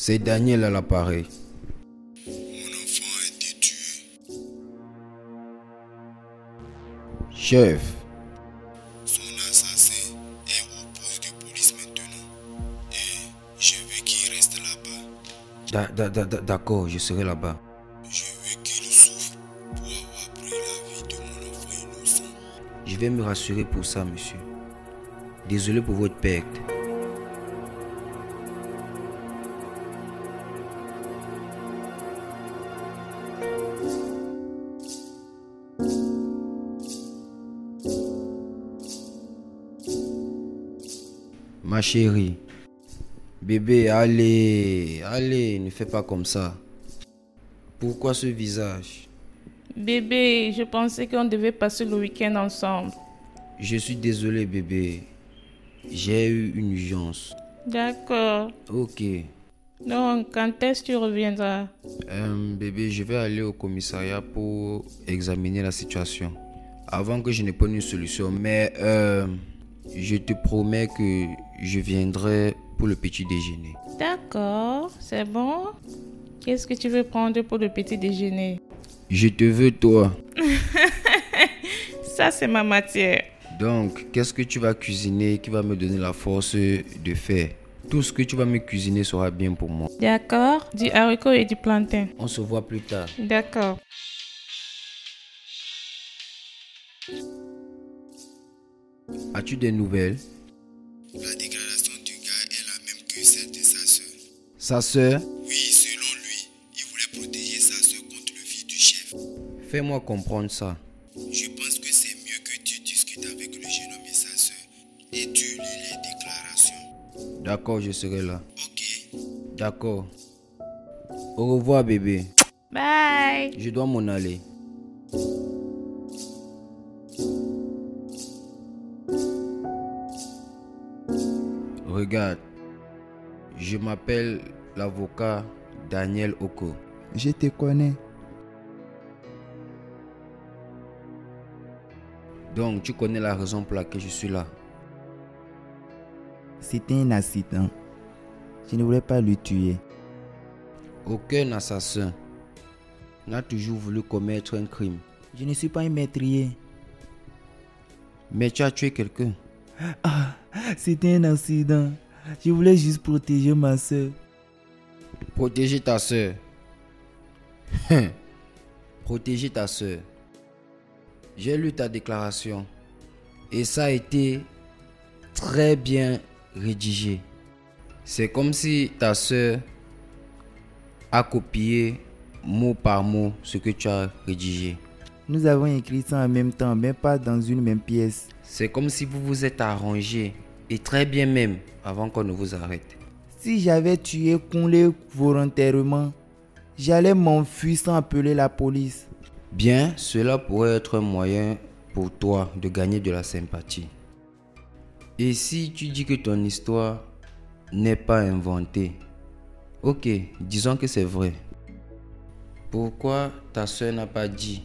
C'est Daniel à l'appareil. Mon enfant a été tué. Chef, Son assassin est au poste de police maintenant. Et je veux qu'il reste là-bas. d'accord, je serai là-bas. Je veux qu'il souffre pour avoir pris la vie de mon enfant innocent. Je vais me rassurer pour ça, monsieur. Désolé pour votre perte. Ma chérie, bébé, allez, ne fais pas comme ça. Pourquoi ce visage? Bébé, je pensais qu'on devait passer le week-end ensemble. Je suis désolé, bébé. J'ai eu une urgence. D'accord. Ok. Donc, quand est-ce que tu reviendras? Bébé, je vais aller au commissariat pour examiner la situation. Avant que je ne prenne une solution. Mais je te promets que je viendrai pour le petit déjeuner. D'accord, c'est bon. Qu'est-ce que tu veux prendre pour le petit déjeuner? Je te veux, toi. Ça, c'est ma matière. Donc, qu'est-ce que tu vas cuisiner qui va me donner la force de faire? Tout ce que tu vas me cuisiner sera bien pour moi. D'accord, du haricot et du plantain. On se voit plus tard. D'accord. As-tu des nouvelles? La déclaration du gars est la même que celle de sa sœur. Sa sœur? Oui, selon lui, il voulait protéger sa sœur contre le fils du chef. Fais-moi comprendre ça. Je pense que c'est mieux que tu discutes avec le jeune homme et sa sœur et tu lis les déclarations. D'accord, je serai là. Ok. D'accord. Au revoir, bébé. Bye. Je dois m'en aller. Regarde, je m'appelle l'avocat Daniel Oko. Je te connais. Donc, tu connais la raison pour laquelle je suis là. C'était un accident. Je ne voulais pas le tuer. Aucun assassin n'a toujours voulu commettre un crime. Je ne suis pas un meurtrier. Mais tu as tué quelqu'un. Ah, c'était un accident. Je voulais juste protéger ma soeur. Protéger ta soeur. Protéger ta soeur. J'ai lu ta déclaration et ça a été très bien rédigé. C'est comme si ta soeur a copié mot par mot ce que tu as rédigé. Nous avons écrit ça en même temps, mais pas dans une même pièce. C'est comme si vous vous êtes arrangé et très bien même avant qu'on ne vous arrête. Si j'avais tué Kunle volontairement, j'allais m'enfuir sans appeler la police. Bien, cela pourrait être un moyen pour toi de gagner de la sympathie. Et si tu dis que ton histoire n'est pas inventée, ok, disons que c'est vrai. Pourquoi ta soeur n'a pas dit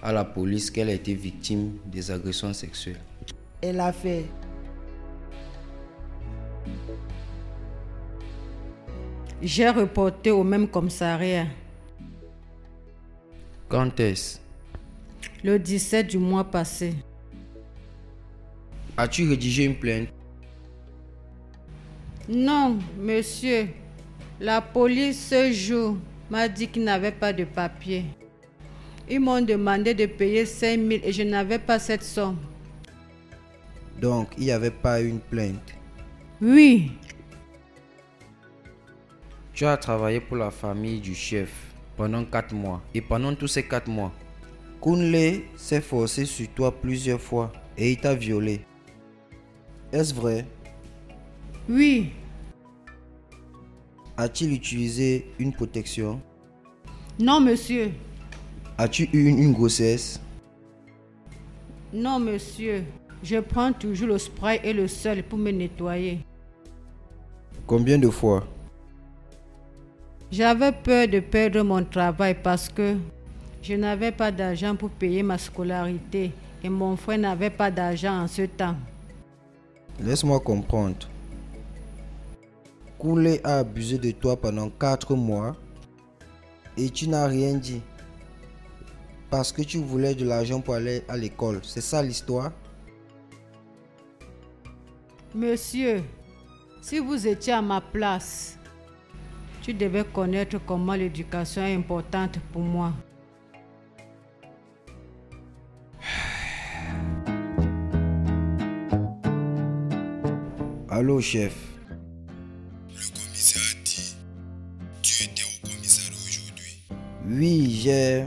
à la police qu'elle a été victime des agressions sexuelles? Elle a fait. J'ai reporté au même commissariat Quand est-ce? le 17 du mois passé. As-tu rédigé une plainte? Non, monsieur. La police ce jour m'a dit qu'il n'avait pas de papier. Ils m'ont demandé de payer 5 000 et je n'avais pas cette somme. Donc, il n'y avait pas une plainte. Oui, Tu as travaillé pour la famille du chef pendant 4 mois. Et pendant tous ces 4 mois, Kunle s'est forcé sur toi plusieurs fois et il t'a violé. Est-ce vrai? oui, As-tu utilisé une protection? non, monsieur. As-tu eu une grossesse? Non, monsieur. Je prends toujours le spray et le sel pour me nettoyer. Combien de fois? J'avais peur de perdre mon travail parce que je n'avais pas d'argent pour payer ma scolarité et mon frère n'avait pas d'argent en ce temps. Laisse-moi comprendre. Koulé a abusé de toi pendant 4 mois et tu n'as rien dit. Parce que tu voulais de l'argent pour aller à l'école. C'est ça l'histoire? Monsieur, si vous étiez à ma place, tu devais connaître comment l'éducation est importante pour moi. Allô, chef. Le commissaire a dit, tu étais au commissariat aujourd'hui. Oui, j'ai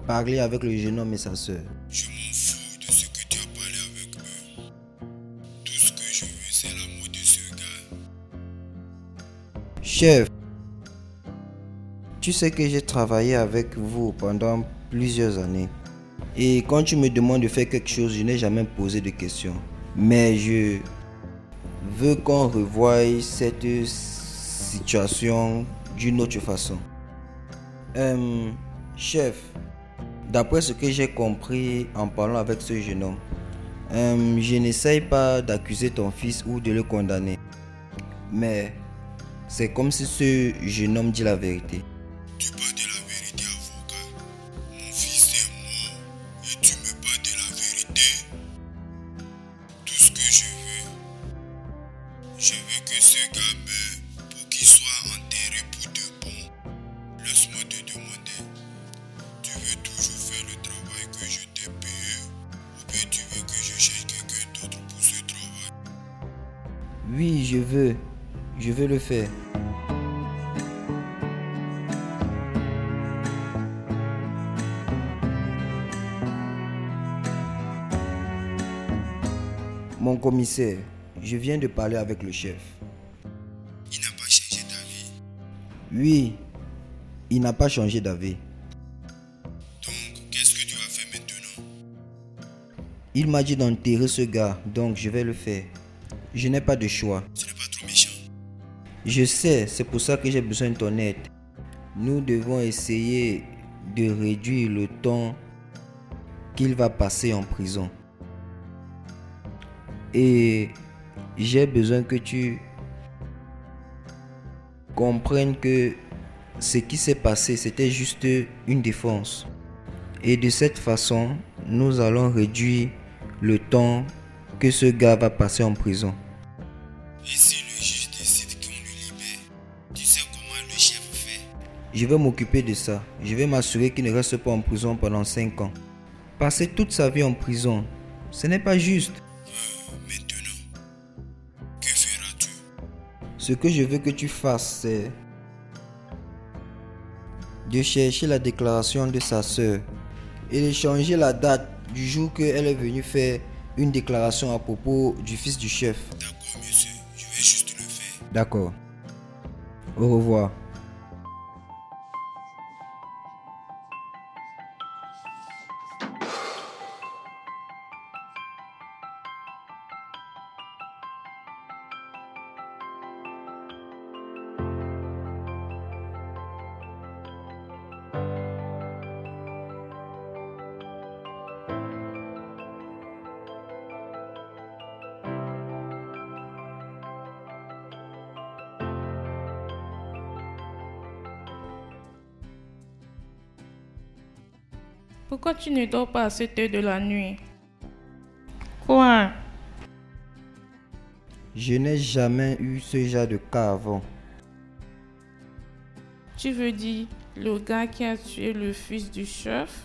parlé avec le jeune homme et sa sœur. Je m'en fous de ce que tu as parlé avec eux. Tout ce que je veux, c'est la mort de ce gars. Chef, tu sais que j'ai travaillé avec vous pendant plusieurs années. Et quand tu me demandes de faire quelque chose, je n'ai jamais posé de questions. Mais je veux qu'on revoie cette situation d'une autre façon. Chef, d'après ce que j'ai compris en parlant avec ce jeune homme, je n'essaye pas d'accuser ton fils ou de le condamner. Mais c'est comme si ce jeune homme dit la vérité. Tu parles de la vérité, avocat. Mon fils est mort et tu me parles de la vérité. Tout ce que je veux que ce gars meure pour qu'il soit enterré pour de bon. Laisse-moi te demander, tu veux toujours faire le travail que je t'ai payé ou bien tu veux que je cherche quelqu'un d'autre pour ce travail? Oui, je veux le faire. Mon commissaire, je viens de parler avec le chef. Il n'a pas changé d'avis. Oui, il n'a pas changé d'avis. Donc, qu'est-ce que tu vas faire maintenant? Il m'a dit d'enterrer ce gars, donc je vais le faire. Je n'ai pas de choix. Ce n'est pas trop méchant. Je sais, c'est pour ça que j'ai besoin de ton aide. Nous devons essayer de réduire le temps qu'il va passer en prison. Et j'ai besoin que tu comprennes que ce qui s'est passé, c'était juste une défense. Et de cette façon, nous allons réduire le temps que ce gars va passer en prison. Et si le juge décide qu'on le libère, tu sais comment le chef fait? Je vais m'occuper de ça. Je vais m'assurer qu'il ne reste pas en prison pendant 5 ans. Passer toute sa vie en prison, ce n'est pas juste. Maintenant, que feras-tu? Ce que je veux que tu fasses, c'est de chercher la déclaration de sa sœur et de changer la date du jour qu'elle est venue faire une déclaration à propos du fils du chef. D'accord, monsieur, je vais juste le faire. D'accord. Au revoir. Pourquoi tu ne dors pas à cette heure de la nuit? Quoi? Je n'ai jamais eu ce genre de cas avant. Tu veux dire le gars qui a tué le fils du chef?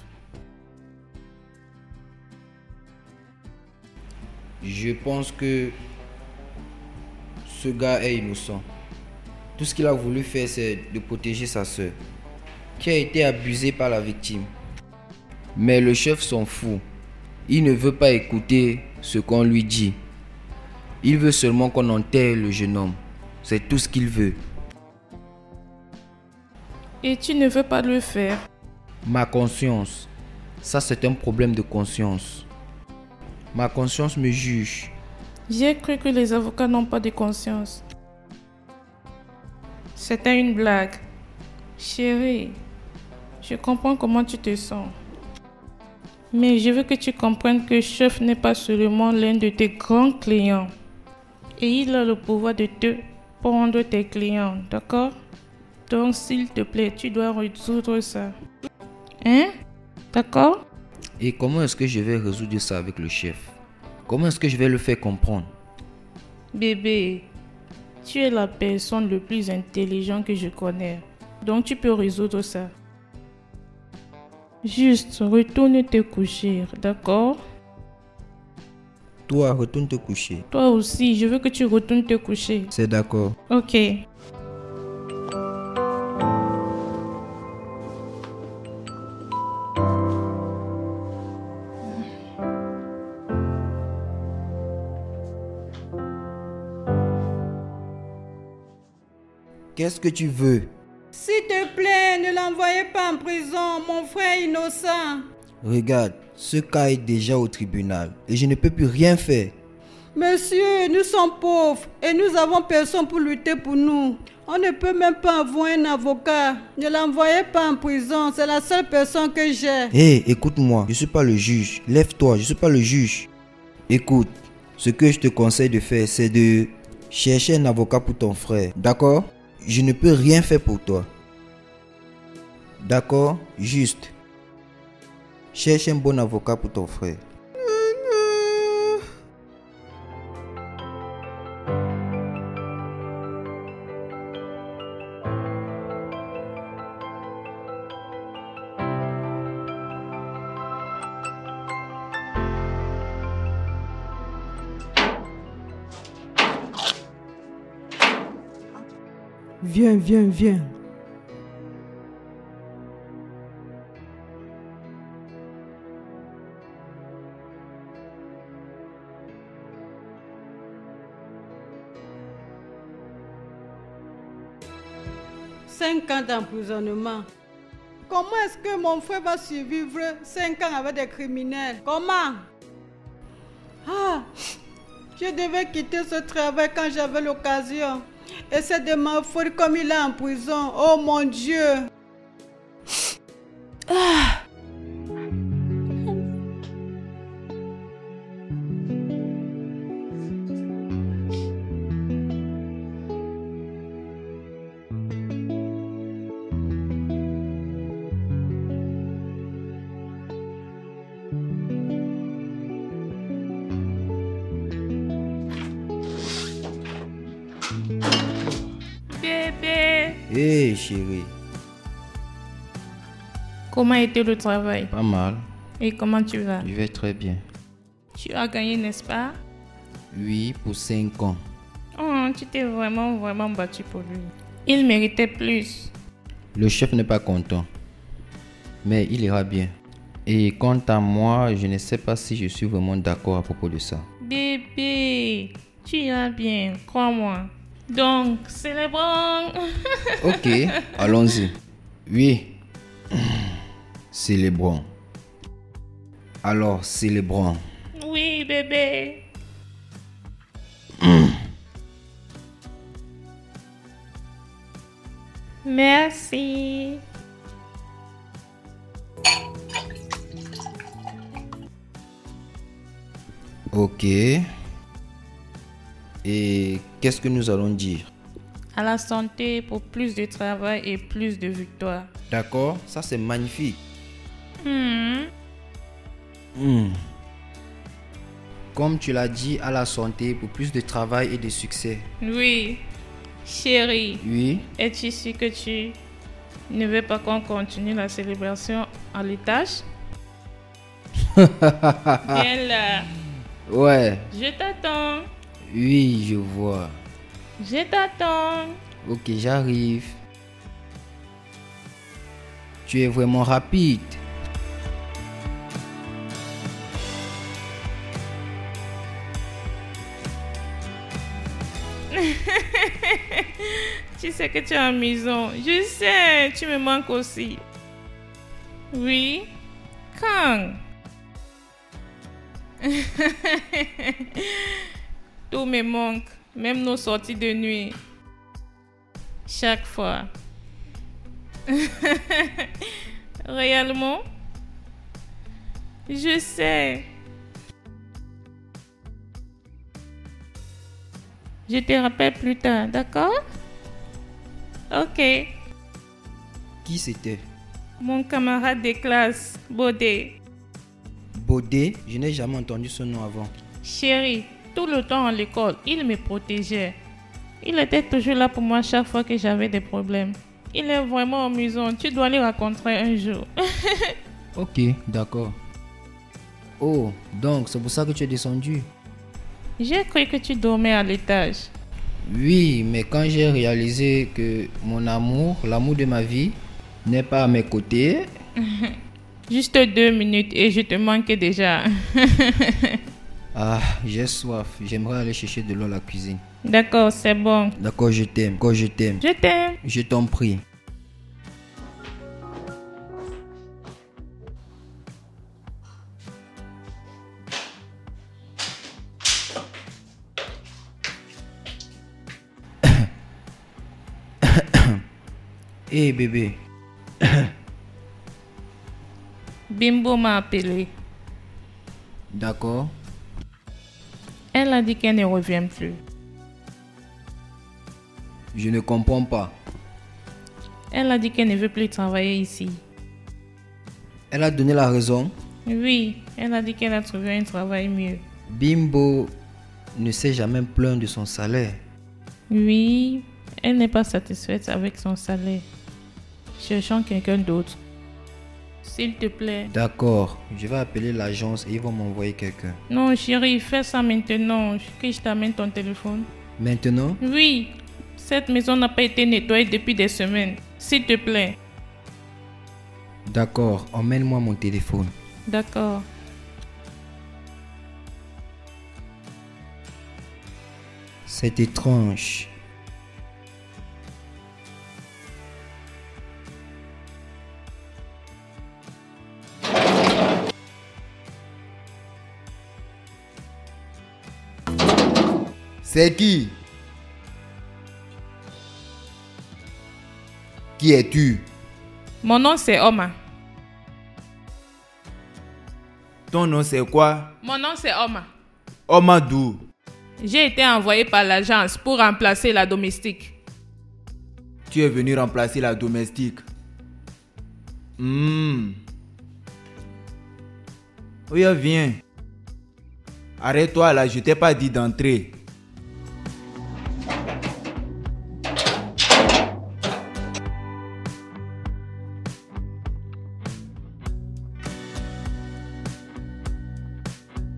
Je pense que ce gars est innocent. Tout ce qu'il a voulu faire, c'est de protéger sa sœur, qui a été abusée par la victime. Mais le chef s'en fout. Il ne veut pas écouter ce qu'on lui dit. Il veut seulement qu'on enterre le jeune homme. C'est tout ce qu'il veut. Et tu ne veux pas le faire? Ma conscience, ça c'est un problème de conscience. Ma conscience me juge. J'ai cru que les avocats n'ont pas de conscience. C'était une blague. Chérie, je comprends comment tu te sens. Mais je veux que tu comprennes que chef n'est pas seulement l'un de tes grands clients. Et il a le pouvoir de te prendre tes clients, d'accord? Donc, s'il te plaît, tu dois résoudre ça. Hein? D'accord? Et comment est-ce que je vais résoudre ça avec le chef? Comment est-ce que je vais le faire comprendre? Bébé, tu es la personne le plus intelligente que je connais. Donc, tu peux résoudre ça. Juste, retourne te coucher, d'accord? Toi, retourne te coucher. Toi aussi, je veux que tu retournes te coucher. C'est d'accord. Ok. Qu'est-ce que tu veux? S'il te plaît, ne l'envoyez pas en prison, mon frère est innocent. Regarde, ce cas est déjà au tribunal et je ne peux plus rien faire. Monsieur, nous sommes pauvres et nous avons personne pour lutter pour nous. On ne peut même pas avoir un avocat. Ne l'envoyez pas en prison, c'est la seule personne que j'ai. Hé, écoute-moi, je ne suis pas le juge. Lève-toi, je ne suis pas le juge. Écoute, ce que je te conseille de faire, c'est de chercher un avocat pour ton frère. D'accord? Je ne peux rien faire pour toi. D'accord? Juste. Cherche un bon avocat pour ton frère. Viens, viens, viens. Cinq ans d'emprisonnement. Comment est-ce que mon frère va survivre 5 ans avec des criminels? Comment? Ah, je devais quitter ce travail quand j'avais l'occasion. Et c'est de ma faute comme il est en prison. Oh mon Dieu! Ah. Bébé, Hé chérie, comment était le travail? pas mal. Et comment tu vas? Je vais très bien. Tu as gagné, n'est-ce pas? Oui, pour 5 ans. Oh, tu t'es vraiment battu pour lui. Il méritait plus. Le chef n'est pas content. Mais il ira bien. Et quant à moi, je ne sais pas si je suis vraiment d'accord à propos de ça. Bébé, tu iras bien, crois-moi. Donc, célébrons. Ok, allons-y. Oui. Célébrons. Alors, célébrons. Oui, bébé. Merci. Ok. Et qu'est-ce que nous allons dire? À la santé pour plus de travail et plus de victoires. D'accord, ça c'est magnifique. Hmm. Comme tu l'as dit, à la santé pour plus de travail et de succès. Oui, chérie. Oui. Es-tu sûr que tu ne veux pas qu'on continue la célébration à l'étage? Viens là. Ouais. Je t'attends. Oui, je vois. Je t'attends. Ok, j'arrive. Tu es vraiment rapide. Tu sais que tu es en maison. Je sais, tu me manques aussi. Oui? Quand? Tout me manque, même nos sorties de nuit. Chaque fois. Réellement? Je sais. Je te rappelle plus tard, d'accord? Ok. Qui c'était? Mon camarade de classe, Bodé. Bodé? Je n'ai jamais entendu ce nom avant. Chérie, tout le temps à l'école, il me protégeait. Il était toujours là pour moi chaque fois que j'avais des problèmes. Il est vraiment amusant. Tu dois le rencontrer un jour. Ok, d'accord. Oh, donc c'est pour ça que tu es descendu? J'ai cru que tu dormais à l'étage. Oui, mais quand j'ai réalisé que mon amour, l'amour de ma vie, n'est pas à mes côtés. Juste 2 minutes et je te manquais déjà. Ah, j'ai soif. J'aimerais aller chercher de l'eau à la cuisine. D'accord, c'est bon. D'accord, je t'aime. D'accord, je t'aime. Je t'aime. Je t'en prie. Hé bébé. Bimbo m'a appelé. D'accord. Elle a dit qu'elle ne revient plus. Je ne comprends pas. Elle a dit qu'elle ne veut plus travailler ici. Elle a donné la raison. Oui, elle a dit qu'elle a trouvé un travail mieux. Bimbo ne s'est jamais plaint de son salaire. Oui, elle n'est pas satisfaite avec son salaire. Cherchons quelqu'un d'autre. S'il te plaît. D'accord, je vais appeler l'agence et ils vont m'envoyer quelqu'un. Non, chérie, fais ça maintenant. Que je t'amène ton téléphone. Maintenant? Oui, cette maison n'a pas été nettoyée depuis des semaines. S'il te plaît. D'accord, emmène-moi mon téléphone. D'accord. C'est étrange. C'est qui? Qui es-tu? Mon nom c'est Oma. Ton nom c'est quoi? Mon nom c'est Oma. Omadou. J'ai été envoyé par l'agence pour remplacer la domestique. Tu es venu remplacer la domestique. Oui, viens. Arrête-toi là, je t'ai pas dit d'entrer.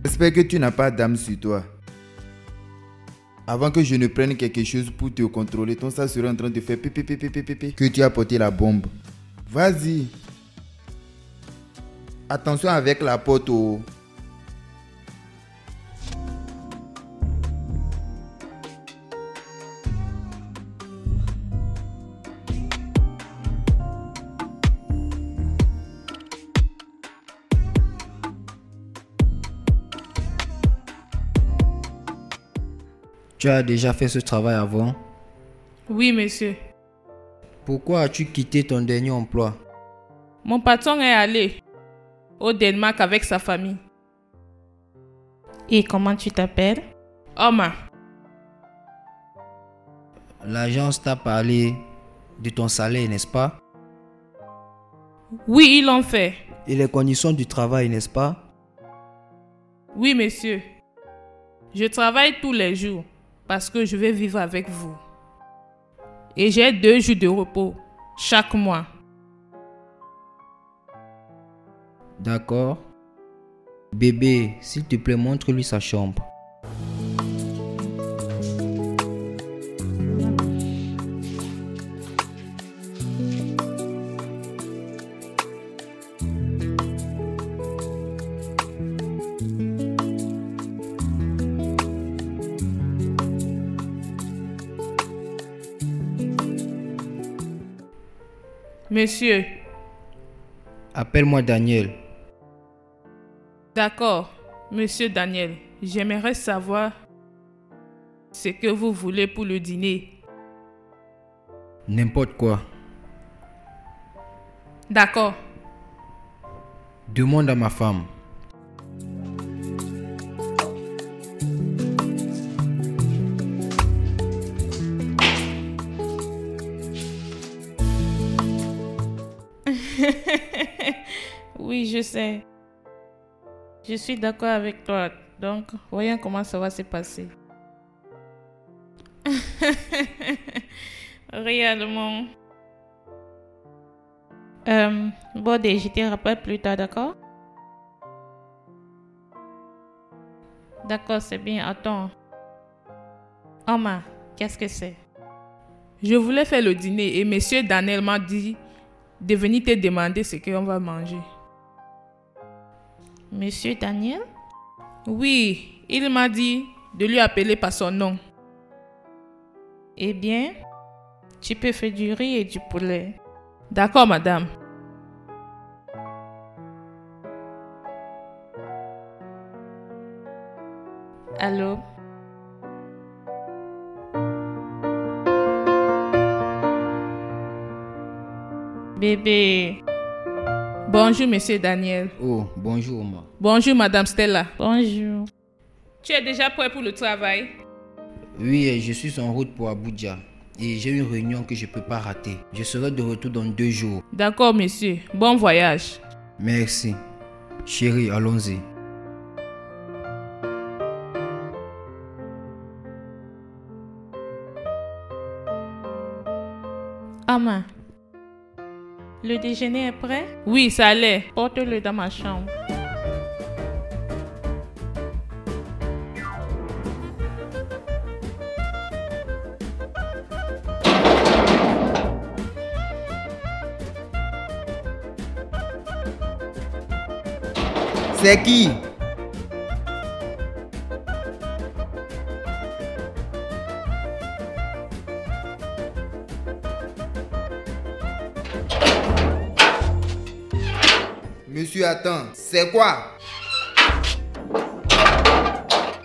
J'espère que tu n'as pas d'âme sur toi. Avant que je ne prenne quelque chose pour te contrôler, ton sang serait en train de faire pipi que tu as porté la bombe. Vas-y. Attention avec la porte. Oh. Tu as déjà fait ce travail avant? Oui, monsieur. Pourquoi as-tu quitté ton dernier emploi? Mon patron est allé au Danemark avec sa famille. Et comment tu t'appelles? Oma. L'agence t'a parlé de ton salaire, n'est-ce pas? Oui, ils l'ont fait. Et les conditions du travail, n'est-ce pas? Oui, monsieur. Je travaille tous les jours parce que je vais vivre avec vous. Et j'ai 2 jours de repos chaque mois. D'accord. Bébé, s'il te plaît, montre-lui sa chambre. Monsieur. Appelle-moi Daniel. D'accord, monsieur Daniel. J'aimerais savoir ce que vous voulez pour le dîner. N'importe quoi. D'accord. Demande à ma femme. Oui, je sais. Je suis d'accord avec toi. Donc, voyons comment ça va se passer. Réellement. Bodé, je te rappelle plus tard, d'accord? D'accord, c'est bien. Attends. Oma, qu'est-ce que c'est? Je voulais faire le dîner et monsieur Daniel m'a dit de venir te demander ce qu'on va manger. Monsieur Daniel? Oui, il m'a dit de lui appeler par son nom. Eh bien, tu peux faire du riz et du poulet. D'accord, madame. Allô? Bébé. Bonjour, monsieur Daniel. Oh, bonjour, Oma. Bonjour, madame Stella. Bonjour. Tu es déjà prêt pour le travail? Oui, je suis en route pour Abuja. Et j'ai une réunion que je ne peux pas rater. Je serai de retour dans 2 jours. D'accord, monsieur. Bon voyage. Merci. Chérie, allons-y. Ama, le déjeuner est prêt? Oui, ça allait. Porte-le dans ma chambre. C'est qui? Monsieur, attends, c'est quoi?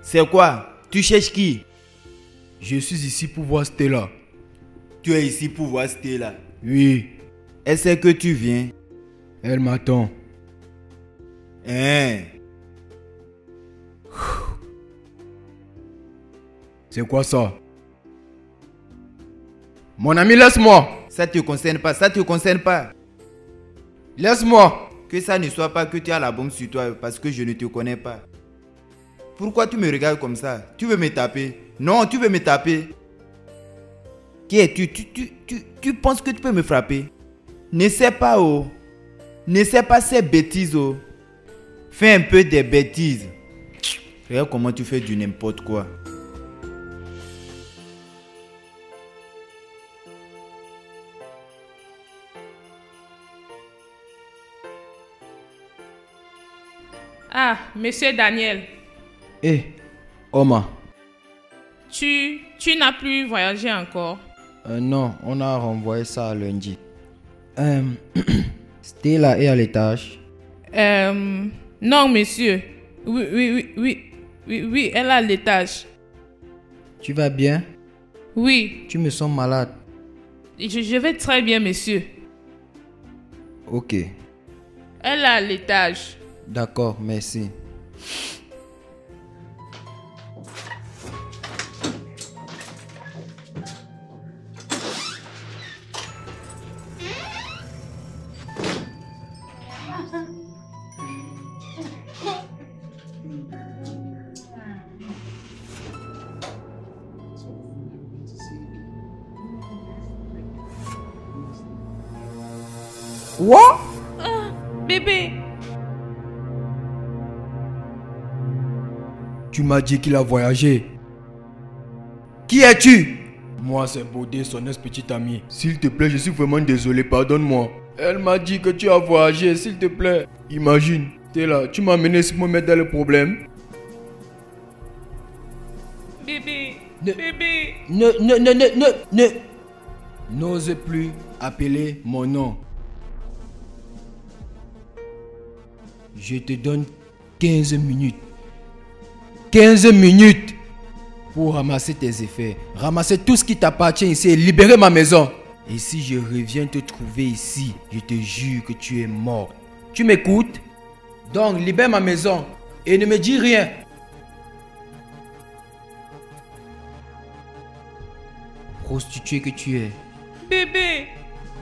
C'est quoi? Tu cherches qui? Je suis ici pour voir Stella. Tu es ici pour voir Stella. Oui, Elle sait que tu viens. elle m'attend. Hein? C'est quoi ça? Mon ami, laisse-moi. Ça te concerne pas, ça te concerne pas. Laisse-moi. Que ça ne soit pas que tu as la bombe sur toi parce que je ne te connais pas. Pourquoi tu me regardes comme ça? Tu veux me taper? Non, tu veux me taper. Qui es-tu? Tu penses que tu peux me frapper? N'essaie pas, oh. N'essaie pas ces bêtises, oh. Fais un peu des bêtises. Regarde comment tu fais du n'importe quoi. Ah, monsieur Daniel, Eh, Oma. tu n'as plus voyagé encore? Non, on a renvoyé ça à lundi. Stella est à l'étage. Non, monsieur. Oui, elle est à l'étage. Tu vas bien? Oui, Tu me sens malade. je vais très bien, monsieur. Ok, Elle est à l'étage. d'accord, merci. Quoi? Bébé. Tu m'as dit qu'il a voyagé. Qui es-tu? Moi, c'est Bodé, son ex-petite amie. S'il te plaît, je suis vraiment désolé, pardonne-moi. Elle m'a dit que tu as voyagé, s'il te plaît. Imagine, t'es là, tu m'as amené ici pour me mettre dans le problème. Bébé. Ne- Bébé. N'ose plus appeler mon nom. Je te donne 15 minutes. 15 minutes pour ramasser tes effets. Ramasser tout ce qui t'appartient ici et libérer ma maison. Et si je reviens te trouver ici, je te jure que tu es mort. Tu m'écoutes? Donc libère ma maison et ne me dis rien. Prostituée que tu es. Bébé.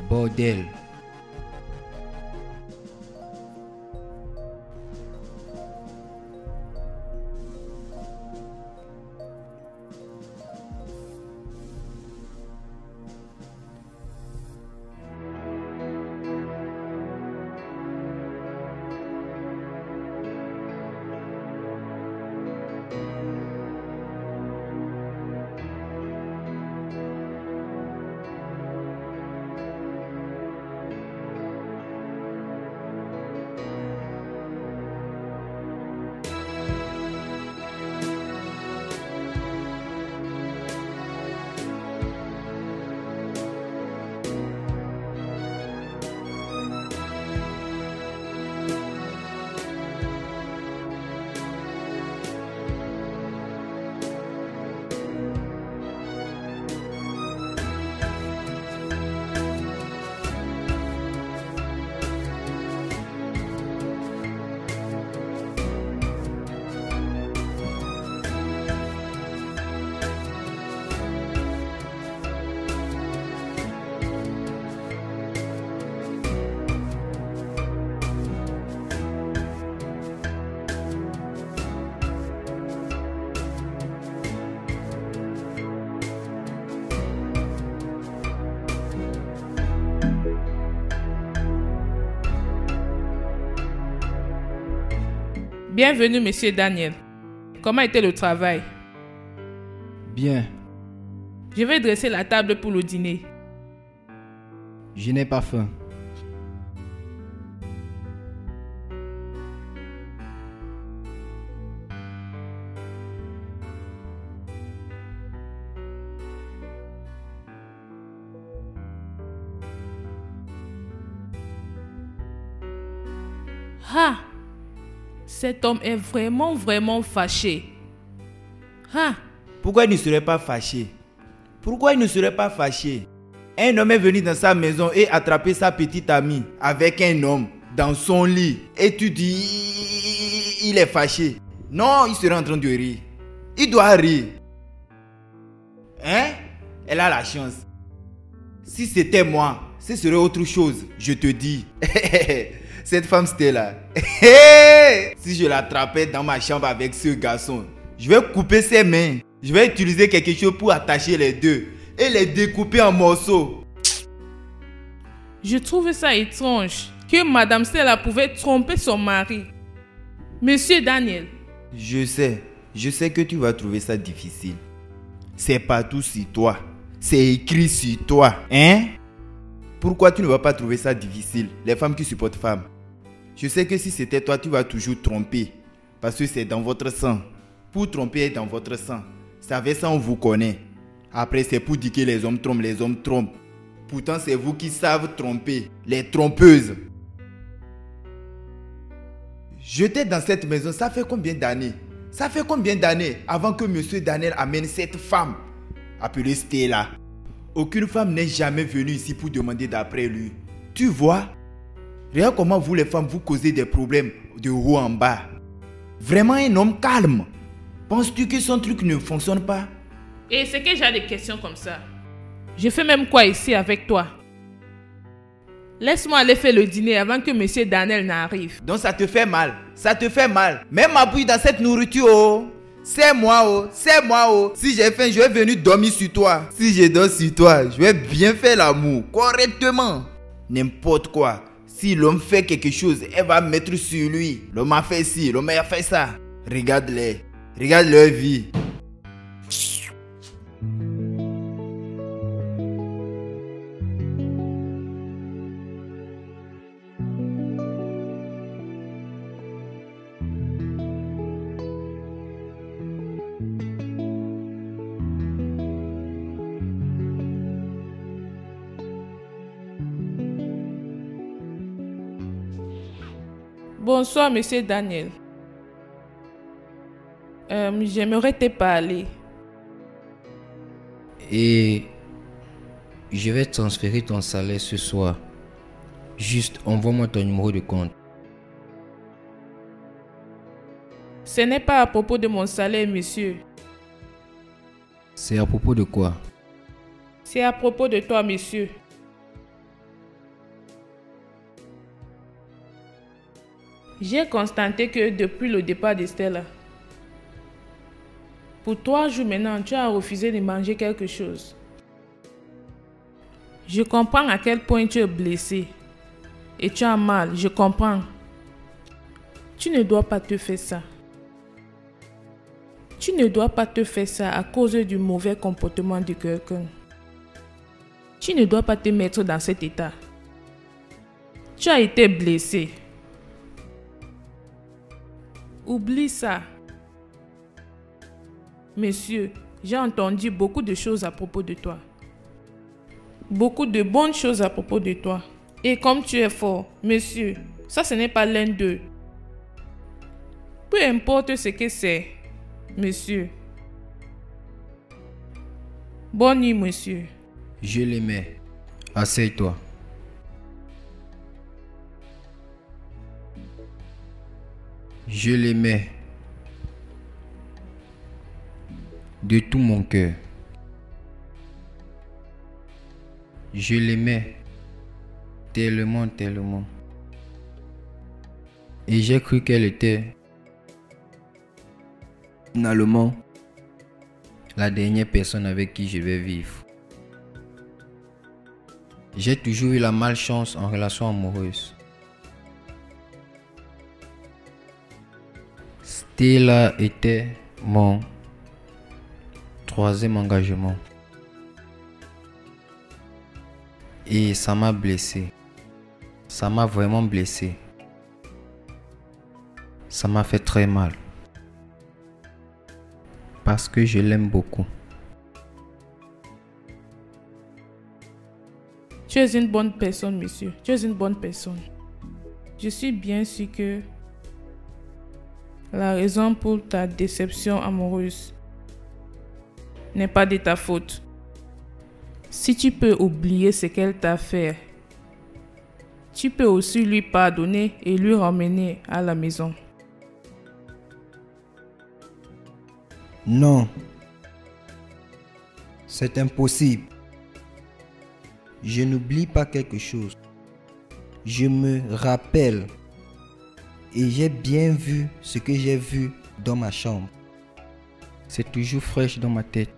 Bordel. Bienvenue, monsieur Daniel. Comment était le travail? Bien, Je vais dresser la table pour le dîner. je n'ai pas faim. Ah! Cet homme est vraiment fâché. Ah! Pourquoi il ne serait pas fâché? Pourquoi il ne serait pas fâché? Un homme est venu dans sa maison et attrapé sa petite amie avec un homme dans son lit. Et tu dis, il est fâché. Non, il serait en train de rire. Il doit rire. Hein? Elle a la chance. Si c'était moi, ce serait autre chose, je te dis. Cette femme c'était là. Si je l'attrapais dans ma chambre avec ce garçon, je vais couper ses mains. Je vais utiliser quelque chose pour attacher les deux et les découper en morceaux. Je trouve ça étrange que Madame Stella pouvait tromper son mari. Monsieur Daniel, Je sais que tu vas trouver ça difficile. C'est partout sur toi. C'est écrit sur toi. Hein? Pourquoi tu ne vas pas trouver ça difficile? Les femmes qui supportent femmes. Je sais que si c'était toi, tu vas toujours tromper. Parce que c'est dans votre sang. Pour tromper est dans votre sang. C'est avec ça on vous connaît. Après c'est pour dire que les hommes trompent. Pourtant c'est vous qui savez tromper. Les trompeuses. J'étais dans cette maison, ça fait combien d'années? Ça fait combien d'années avant que monsieur Daniel amène cette femme appelée Stella? Aucune femme n'est jamais venue ici pour demander d'après lui. Tu vois? Regarde comment vous les femmes vous causez des problèmes de haut en bas. Vraiment un homme calme. Penses-tu que son truc ne fonctionne pas? et c'est que j'ai des questions comme ça. Je fais même quoi ici avec toi? Laisse-moi aller faire le dîner avant que monsieur Daniel n'arrive. Donc ça te fait mal. Ça te fait mal. Même ma bouille dans cette nourriture, oh. C'est moi, oh. C'est moi, oh. Si j'ai faim, je vais venir dormir sur toi. Si je dors sur toi, je vais bien faire l'amour. Correctement. N'importe quoi. Si l'homme fait quelque chose, elle va mettre sur lui. L'homme a fait ci, l'homme a fait ça. Regarde-les. Regarde leur vie. Bonsoir, monsieur Daniel. J'aimerais te parler. Et je vais transférer ton salaire ce soir. Juste envoie-moi ton numéro de compte. Ce n'est pas à propos de mon salaire, monsieur. C'est à propos de quoi? C'est à propos de toi, monsieur. J'ai constaté que depuis le départ de Stella, pour 3 jours maintenant, tu as refusé de manger quelque chose. Je comprends à quel point tu es blessé. Et tu as mal, je comprends. Tu ne dois pas te faire ça. Tu ne dois pas te faire ça à cause du mauvais comportement de quelqu'un. Tu ne dois pas te mettre dans cet état. Tu as été blessé. Oublie ça. Monsieur, j'ai entendu beaucoup de choses à propos de toi. Beaucoup de bonnes choses à propos de toi. Et comme tu es fort, monsieur, ça ce n'est pas l'un d'eux. Peu importe ce que c'est, monsieur. Bonne nuit, monsieur. Je l'aimais. Assieds-toi. Je l'aimais. De tout mon cœur. Je l'aimais. Tellement, tellement. Et j'ai cru qu'elle était finalement la dernière personne avec qui je vais vivre. J'ai toujours eu la malchance en relation amoureuse. Stella était mon troisième engagement. Et ça m'a blessé. Ça m'a vraiment blessé. Ça m'a fait très mal. Parce que je l'aime beaucoup. Tu es une bonne personne, monsieur. Tu es une bonne personne. Je suis bien sûr que la raison pour ta déception amoureuse n'est pas de ta faute. Si tu peux oublier ce qu'elle t'a fait, tu peux aussi lui pardonner et lui ramener à la maison. Non. C'est impossible. Je n'oublie pas quelque chose. Je me rappelle. Et j'ai bien vu ce que j'ai vu dans ma chambre. C'est toujours fraîche dans ma tête.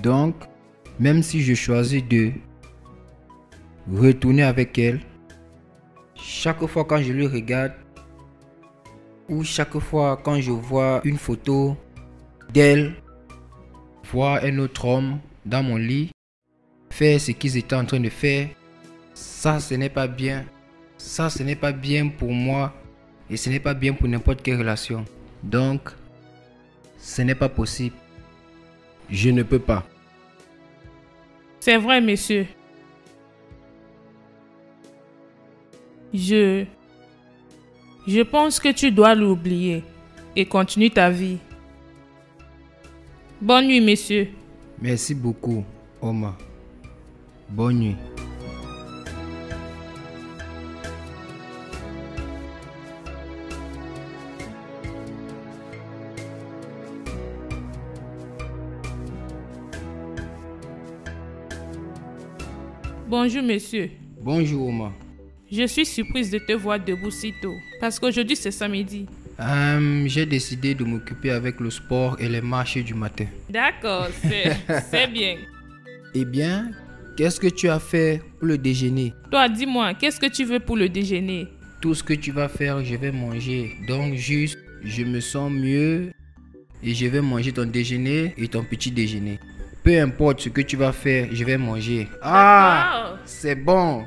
Donc, même si je choisis de retourner avec elle, chaque fois quand je lui regarde, ou chaque fois quand je vois une photo d'elle, voir un autre homme dans mon lit, faire ce qu'ils étaient en train de faire, ça ce n'est pas bien. Ça ce n'est pas bien pour moi et ce n'est pas bien pour n'importe quelle relation. Donc, ce n'est pas possible. Je ne peux pas. C'est vrai, monsieur. Je pense que tu dois l'oublier et continuer ta vie. Bonne nuit, monsieur. Merci beaucoup, Omar. Bonne nuit. Bonjour, monsieur. Bonjour, Omar. Je suis surprise de te voir debout si tôt, parce qu'aujourd'hui c'est samedi. J'ai décidé de m'occuper avec le sport et les marches du matin. D'accord, c'est bien. Eh bien, qu'est-ce que tu as fait pour le déjeuner? Toi, dis-moi, qu'est-ce que tu veux pour le déjeuner? Tout ce que tu vas faire, je vais manger. Donc juste, je me sens mieux et je vais manger ton déjeuner et ton petit déjeuner. Peu importe ce que tu vas faire, je vais manger. Ah, c'est bon.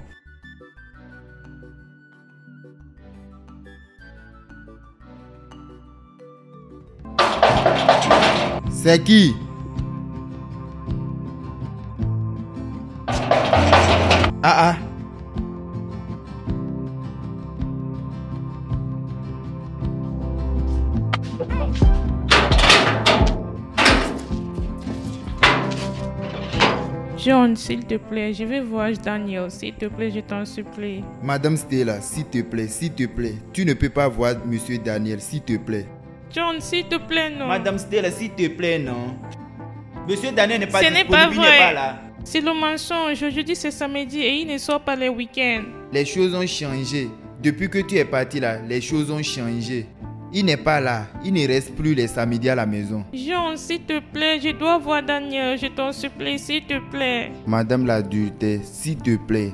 C'est qui? Ah. John, s'il te plaît, je vais voir Daniel. S'il te plaît, je t'en supplie. Madame Stella, s'il te plaît, tu ne peux pas voir Monsieur Daniel, s'il te plaît. John, s'il te plaît, non. Madame Stella, s'il te plaît, non. Monsieur Daniel n'est pas Ce disponible, n'est pas il n'est pas vrai. là. C'est le mensonge. Aujourd'hui, c'est samedi et il ne sort pas les week-ends. Les choses ont changé. Depuis que tu es parti là, les choses ont changé. Il n'est pas là. Il ne reste plus les samedis à la maison. John, s'il te plaît, je dois voir Daniel. Je t'en supplie, s'il te plaît. Madame l'adultère, s'il te plaît,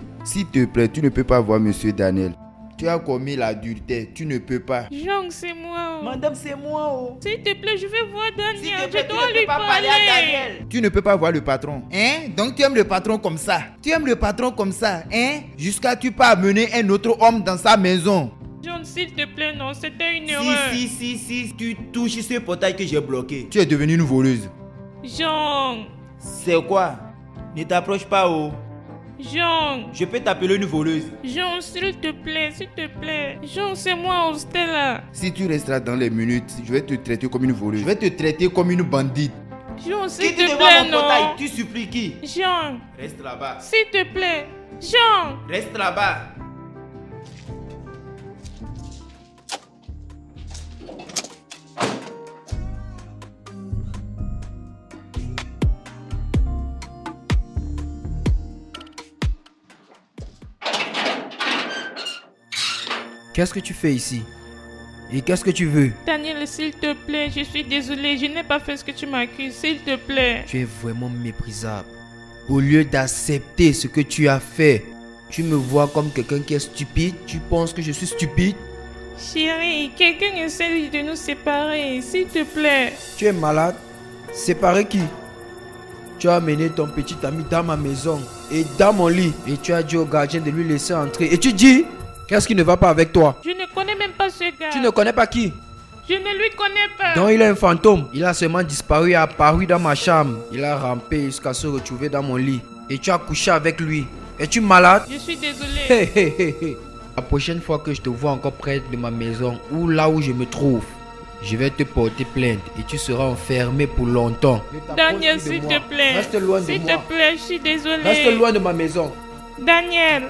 tu ne peux pas voir Monsieur Daniel. Tu as commis l'adultère, tu ne peux pas. John, c'est moi. Oh. Madame, c'est moi. Oh. S'il te plaît, je vais voir Daniel. S'il te plaît, Je tu dois ne peux lui pas parler. à Daniel. Tu ne peux pas voir le patron. Hein? Donc tu aimes le patron comme ça. Tu aimes le patron comme ça, hein? Jusqu'à tu peux amener un autre homme dans sa maison. John, s'il te plaît, non, c'était une erreur. Si, tu touches ce portail que j'ai bloqué. Tu es devenue une voleuse. John, C'est quoi? Ne t'approche pas, oh. John, Je peux t'appeler une voleuse. John, s'il te plaît, s'il te plaît. John, c'est moi, oh, Stella. Si tu resteras dans les minutes, je vais te traiter comme une voleuse. Je vais te traiter comme une bandite. John, s'il Quitte te devant plaît, mon portail, non. tu supplies qui? John, Reste là-bas. s'il te plaît. John. Reste là-bas. Qu'est-ce que tu fais ici? Et qu'est-ce que tu veux? Daniel, s'il te plaît, je suis désolée. Je n'ai pas fait ce que tu m'accuses. S'il te plaît. Tu es vraiment méprisable. Au lieu d'accepter ce que tu as fait, tu me vois comme quelqu'un qui est stupide. Tu penses que je suis stupide? Chérie, quelqu'un essaie de nous séparer, s'il te plaît. Tu es malade? Séparer qui? Tu as amené ton petit ami dans ma maison et dans mon lit. Et tu as dit au gardien de lui laisser entrer. Et tu dis, qu'est-ce qui ne va pas avec toi? Je ne connais même pas ce gars. Tu ne connais pas qui? Je ne lui connais pas. Donc il est un fantôme. Il a seulement disparu et apparu dans ma chambre. Il a rampé jusqu'à se retrouver dans mon lit. Et tu as couché avec lui. Es-tu malade? Je suis désolée. Hé hé hé hé. La prochaine fois que je te vois encore près de ma maison ou là où je me trouve, je vais te porter plainte et tu seras enfermé pour longtemps. Daniel, s'il te plaît. Reste loin de S'il moi. te plaît, je suis désolée. Reste loin de ma maison. Daniel.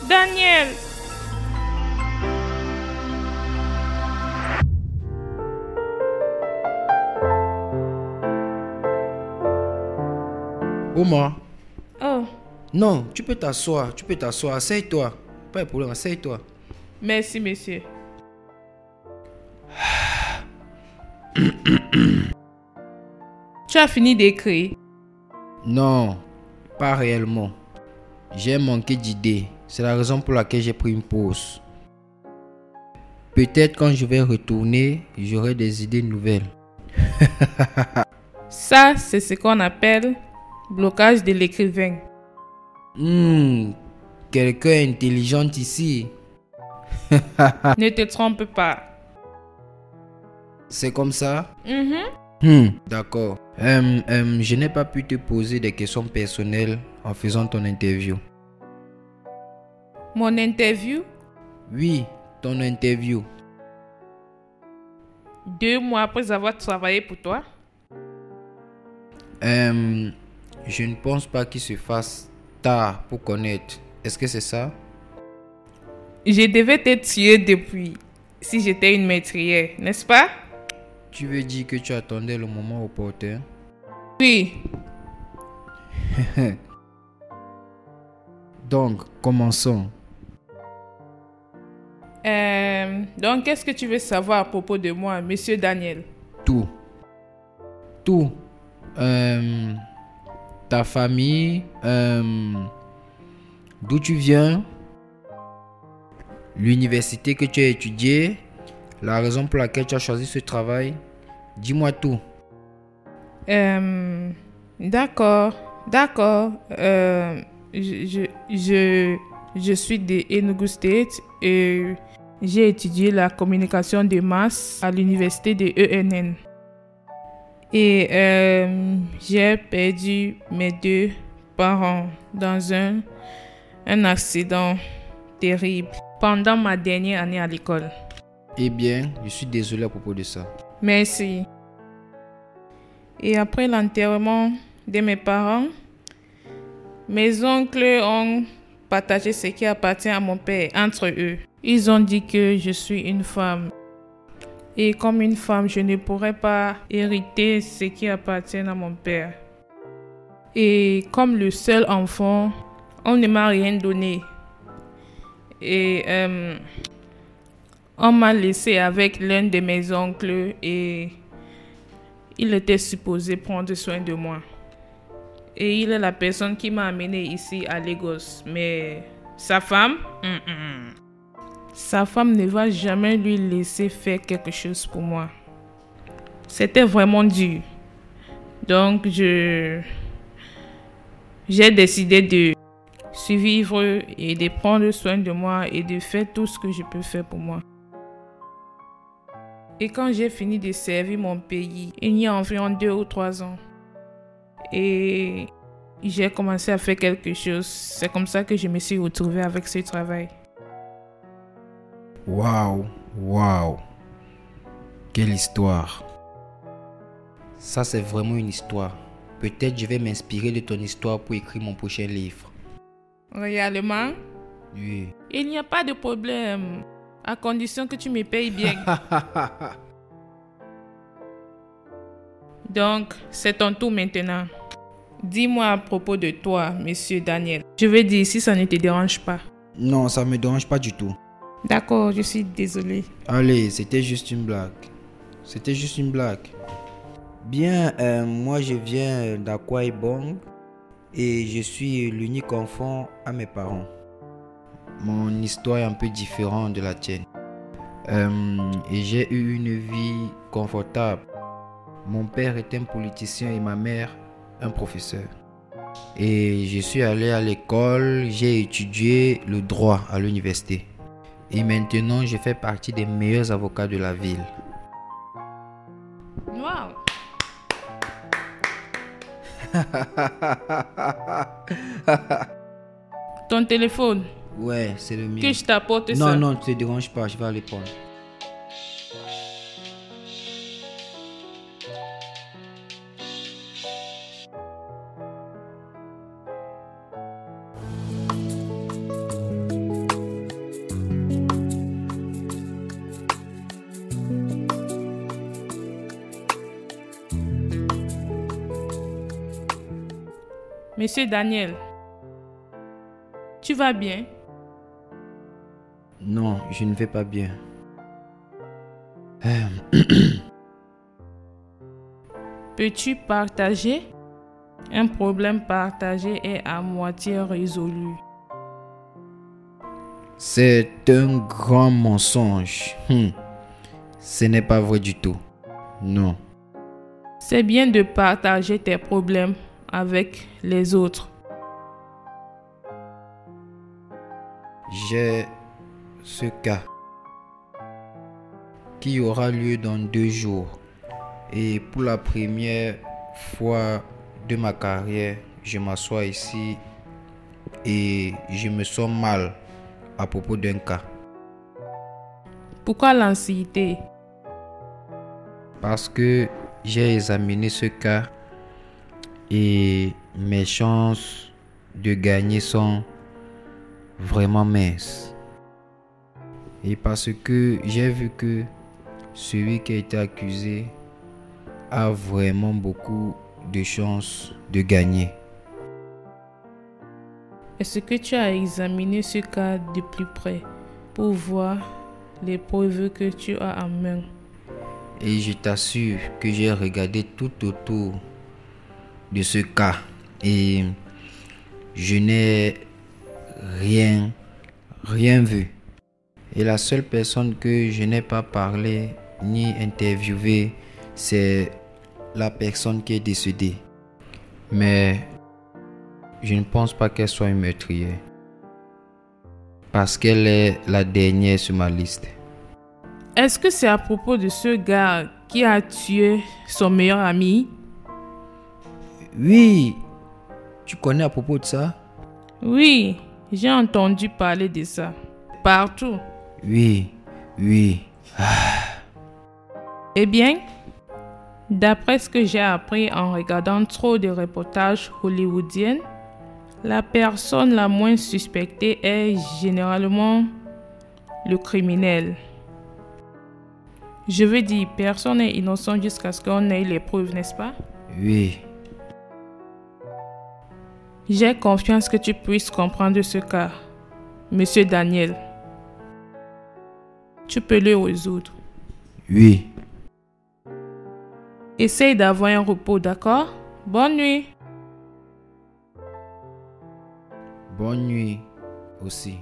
Daniel. Omar. Oh, Non, tu peux t'asseoir. Tu peux t'asseoir. Asseye-toi. Pas de problème, asseye-toi. merci, monsieur. Tu as fini d'écrire? Non, pas réellement. J'ai manqué d'idées. C'est la raison pour laquelle j'ai pris une pause. Peut-être quand je vais retourner, j'aurai des idées nouvelles. Ça, c'est ce qu'on appelle blocage de l'écrivain. Quelqu'un intelligent ici. Ne te trompe pas. C'est comme ça? Mhm. D'accord. Je n'ai pas pu te poser des questions personnelles en faisant ton interview. Mon interview, Oui, ton interview. 2 mois après avoir travaillé pour toi. Je ne pense pas qu'il se fasse tard pour connaître. Est-ce que c'est ça? Je devais t'être tué depuis, si j'étais une maîtrière, n'est-ce pas? Tu veux dire que tu attendais le moment opportun? Oui. Donc, commençons. Donc, qu'est-ce que tu veux savoir à propos de moi, monsieur Daniel? Tout. Tout. Ta famille, d'où tu viens, l'université que tu as étudiée, la raison pour laquelle tu as choisi ce travail. Dis-moi tout. D'accord. Je suis de Enugu State et j'ai étudié la communication de masse à l'université de ENN. Et j'ai perdu mes 2 parents dans un accident terrible pendant ma dernière année à l'école. Eh bien, je suis désolé à propos de ça. Merci. Et après l'enterrement de mes parents, mes oncles ont partagé ce qui appartient à mon père entre eux. Ils ont dit que je suis une femme. Et comme une femme, je ne pourrais pas hériter ce qui appartient à mon père. Et comme le seul enfant, on ne m'a rien donné. Et on m'a laissé avec l'un de mes oncles et il était supposé prendre soin de moi. Et il est la personne qui m'a amené ici à Lagos. Mais sa femme, sa femme ne va jamais lui laisser faire quelque chose pour moi. C'était vraiment dur. Donc j'ai décidé de survivre et de prendre soin de moi et de faire tout ce que je peux faire pour moi. Et quand j'ai fini de servir mon pays, il y a environ 2 ou 3 ans, et j'ai commencé à faire quelque chose. C'est comme ça que je me suis retrouvée avec ce travail. Waouh. Quelle histoire. Ça, c'est vraiment une histoire. Peut-être je vais m'inspirer de ton histoire pour écrire mon prochain livre. Réellement? Oui. Il n'y a pas de problème, à condition que tu me payes bien. Donc, c'est ton tour maintenant. Dis-moi à propos de toi, monsieur Daniel. Je veux dire, si ça ne te dérange pas. Non, ça me dérange pas du tout. D'accord, je suis désolée. Allez, c'était juste une blague. Bien, moi je viens d'Akwa Ibom et je suis l'unique enfant à mes parents. mon histoire est un peu différente de la tienne. Et j'ai eu une vie confortable. Mon père est un politicien et ma mère un professeur. Et je suis allé à l'école, j'ai étudié le droit à l'université. Et maintenant, je fais partie des meilleurs avocats de la ville. Wow. Ton téléphone, Ouais, c'est le mien. que je t'apporte Non, ça. non, ne te dérange pas, je vais aller prendre. Monsieur Daniel, tu vas bien? Non, je ne vais pas bien. Peux-tu partager? Un problème partagé est à moitié résolu. C'est un grand mensonge. Ce n'est pas vrai du tout. Non. C'est bien de partager tes problèmes avec les autres. J'ai ce cas qui aura lieu dans 2 jours. Et pour la première fois de ma carrière, je m'assois ici et je me sens mal à propos d'un cas. Pourquoi l'anxiété? Parce que j'ai examiné ce cas et mes chances de gagner sont vraiment minces. Et parce que j'ai vu que celui qui a été accusé a vraiment beaucoup de chances de gagner. Est-ce que tu as examiné ce cas de plus près pour voir les preuves que tu as en main? Et je t'assure que j'ai regardé tout autour de ce cas et je n'ai rien vu. Et la seule personne que je n'ai pas parlé ni interviewé, c'est la personne qui est décédée. Mais je ne pense pas qu'elle soit une meurtrière. Parce qu'elle est la dernière sur ma liste. Est-ce que c'est à propos de ce gars qui a tué son meilleur ami? Oui, tu connais à propos de ça? Oui, j'ai entendu parler de ça. Partout. Oui. Eh bien, d'après ce que j'ai appris en regardant trop de reportages hollywoodiens, la personne la moins suspectée est généralement le criminel. Je veux dire, personne n'est innocent jusqu'à ce qu'on ait les preuves, n'est-ce pas? Oui. J'ai confiance que tu puisses comprendre ce cas, Monsieur Daniel. Tu peux le résoudre. Oui. Essaye d'avoir un repos, d'accord? Bonne nuit. Bonne nuit aussi.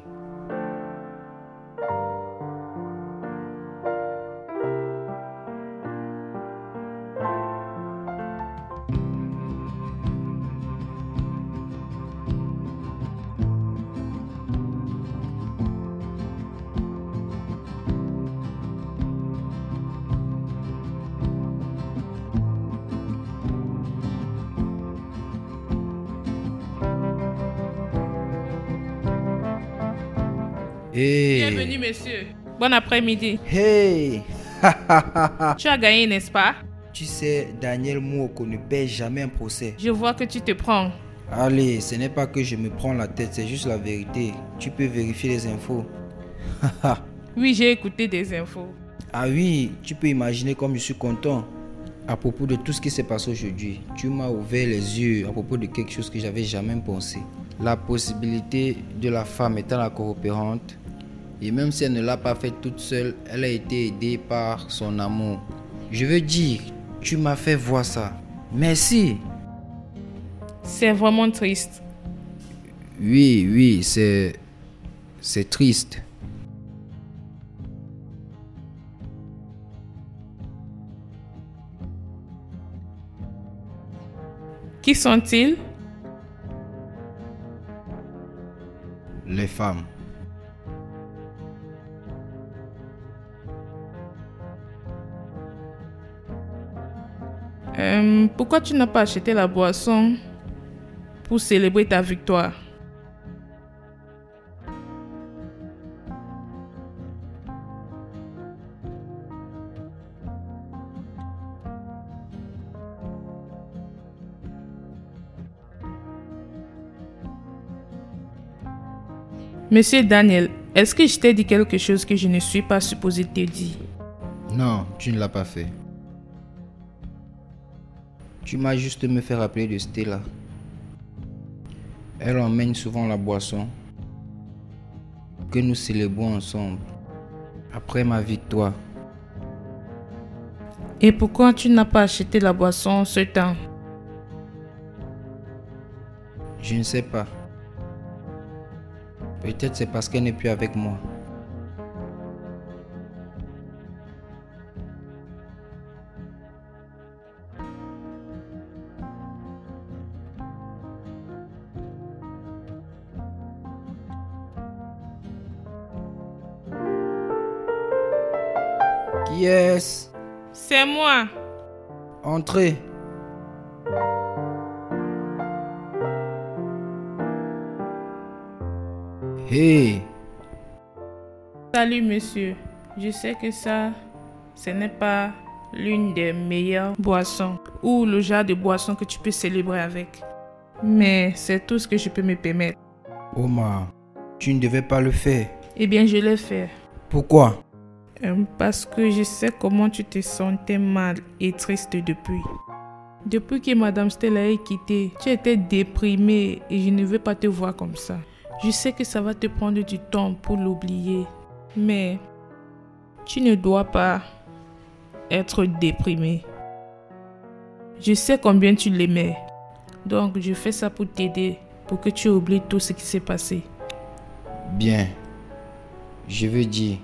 Hey. Bienvenue, monsieur. Bon après-midi. Hey! Tu as gagné, n'est-ce pas? Tu sais, Daniel Mwoko ne perd jamais un procès. Je vois que tu te prends. Allez, ce n'est pas que je me prends la tête, c'est juste la vérité. Tu peux vérifier les infos. Oui, j'ai écouté des infos. Ah oui, tu peux imaginer comme je suis content. À propos de tout ce qui s'est passé aujourd'hui, tu m'as ouvert les yeux à propos de quelque chose que j'avais jamais pensé. La possibilité de la femme étant la coopérante, et même si elle ne l'a pas fait toute seule, elle a été aidée par son amour. Je veux dire, tu m'as fait voir ça. Merci. C'est vraiment triste. Oui, C'est triste. Qui sont-ils? Les femmes. Pourquoi tu n'as pas acheté la boisson pour célébrer ta victoire? Monsieur Daniel, est-ce que je t'ai dit quelque chose que je ne suis pas supposé te dire? Non, tu ne l'as pas fait. Tu m'as juste me fait rappeler de Stella. Elle emmène souvent la boisson que nous célébrons ensemble après ma victoire. Et pourquoi tu n'as pas acheté la boisson ce temps? Je ne sais pas. Peut-être c'est parce qu'elle n'est plus avec moi. Qui est-ce? C'est moi. Entrez. Hey, Salut monsieur. Je sais que ça, ce n'est pas l'une des meilleures boissons ou le genre de boisson que tu peux célébrer avec. Mais c'est tout ce que je peux me permettre. Omar, tu ne devais pas le faire. Eh bien, je l'ai fait. Pourquoi? Parce que je sais comment tu te sentais mal et triste depuis. Depuis que Madame Stella est quittée, tu étais déprimée et je ne veux pas te voir comme ça. Je sais que ça va te prendre du temps pour l'oublier, mais tu ne dois pas être déprimée. Je sais combien tu l'aimais, donc je fais ça pour t'aider, pour que tu oublies tout ce qui s'est passé. Bien. Je veux dire,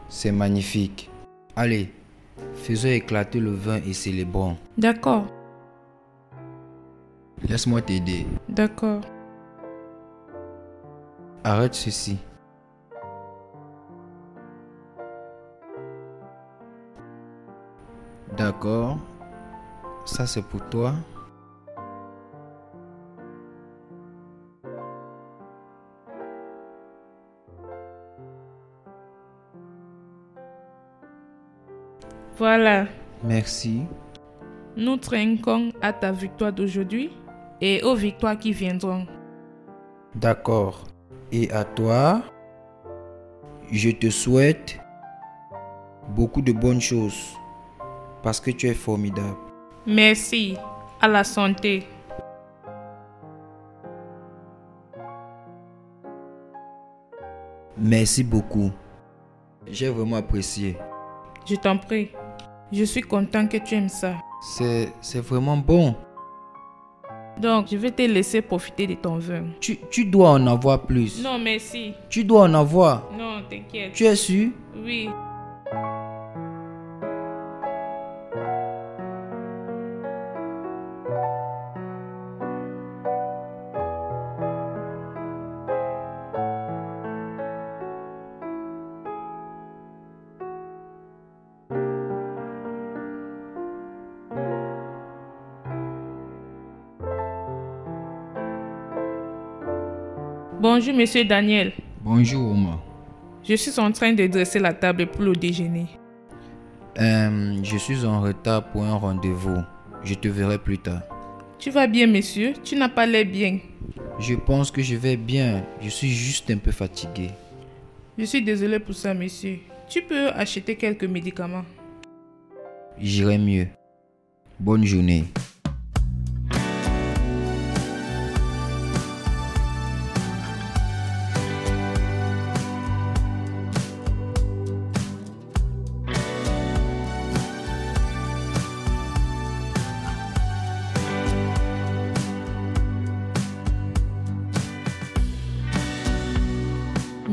c'est magnifique. Allez, faisons éclater le vin et célébrons. D'accord, Laisse-moi t'aider. d'accord. Arrête ceci. D'accord. Ça c'est pour toi. Voilà, Merci. nous trinquons à ta victoire d'aujourd'hui et aux victoires qui viendront. D'accord. Et à toi, je te souhaite beaucoup de bonnes choses parce que tu es formidable. Merci, à la santé. Merci beaucoup. J'ai vraiment apprécié. Je t'en prie. Je suis content que tu aimes ça. C'est vraiment bon. Donc, je vais te laisser profiter de ton vin. Tu dois en avoir plus. Non, merci. Tu dois en avoir. Non, t'inquiète. Tu es sûr? Oui. Bonjour, monsieur Daniel. Bonjour, Omar. Je suis en train de dresser la table pour le déjeuner. Je suis en retard pour un rendez-vous. Je te verrai plus tard. Tu vas bien, monsieur? Tu n'as pas l'air bien. Je pense que je vais bien. Je suis juste un peu fatigué. Je suis désolé pour ça, monsieur. Tu peux acheter quelques médicaments. J'irai mieux. Bonne journée.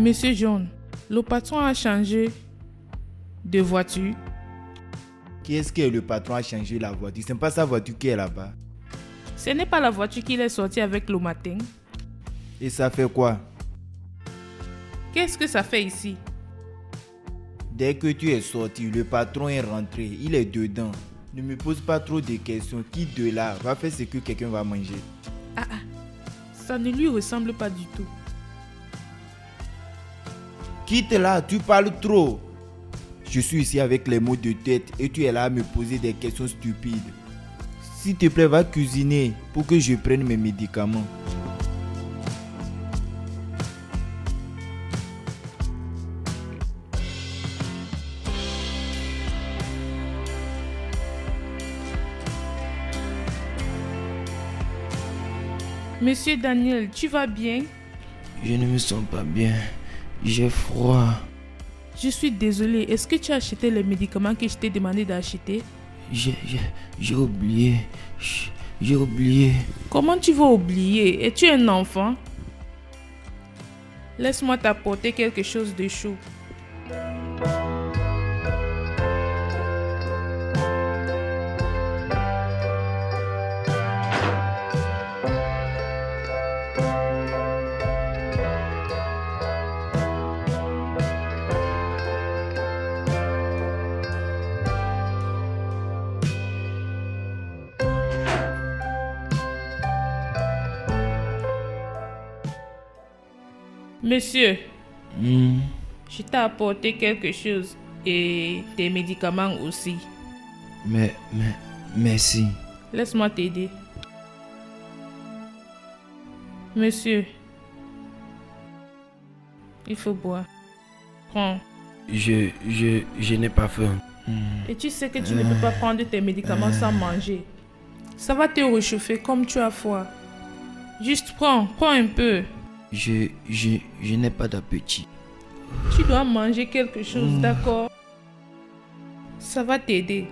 Monsieur John, le patron a changé de voiture. Qui est-ce que le patron a changé la voiture? C'est pas sa voiture qui est là-bas. Ce n'est pas la voiture qu'il est sorti avec le matin. Et ça fait quoi? Qu'est-ce que ça fait ici? Dès que tu es sorti, le patron est rentré. Il est dedans. Ne me pose pas trop de questions. Qui de là va faire ce que quelqu'un va manger? Ça ne lui ressemble pas du tout. Quitte là, tu parles trop. Je suis ici avec les maux de tête et tu es là à me poser des questions stupides. S'il te plaît, va cuisiner pour que je prenne mes médicaments. Monsieur Daniel, tu vas bien? Je ne me sens pas bien. J'ai froid. Je suis désolée. Est-ce que tu as acheté les médicaments que je t'ai demandé d'acheter? J'ai oublié. J'ai oublié. Comment tu vas oublier? Es-tu un enfant? Laisse-moi t'apporter quelque chose de chaud. Monsieur, je t'ai apporté quelque chose et tes médicaments aussi. Merci. Laisse-moi t'aider. Monsieur, il faut boire. Prends. Je n'ai pas faim. Et tu sais que tu ne peux pas prendre tes médicaments sans manger. Ça va te réchauffer comme tu as froid. Juste prends un peu. Je n'ai pas d'appétit. Tu dois manger quelque chose, d'accord? Ça va t'aider.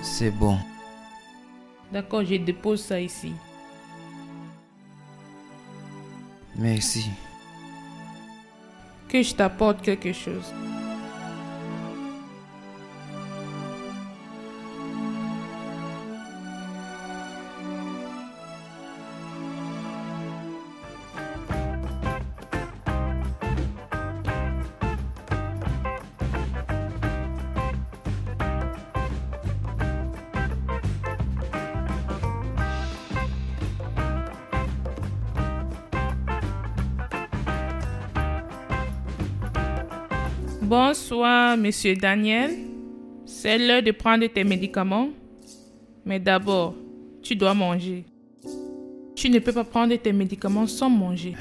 C'est bon. D'accord, je dépose ça ici. Merci. Que je t'apporte quelque chose. Bonsoir, Monsieur Daniel. C'est l'heure de prendre tes médicaments. Mais d'abord, tu dois manger. Tu ne peux pas prendre tes médicaments sans manger.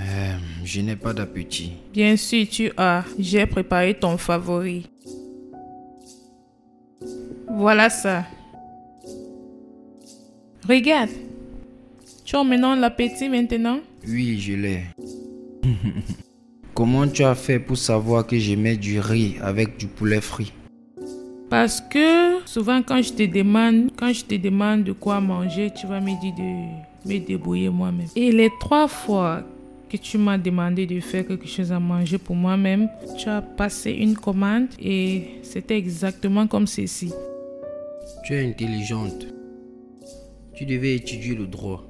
Je n'ai pas d'appétit. Bien sûr, tu as. J'ai préparé ton favori. Voilà ça. Regarde. Tu as maintenant l'appétit maintenant? Oui, je l'ai. Comment tu as fait pour savoir que je mets du riz avec du poulet frit? Parce que souvent quand je te demande de quoi manger, tu vas me dire de me débrouiller moi-même. Et les 3 fois que tu m'as demandé de faire quelque chose à manger pour moi-même, tu as passé une commande et c'était exactement comme ceci. Tu es intelligente. Tu devais étudier le droit.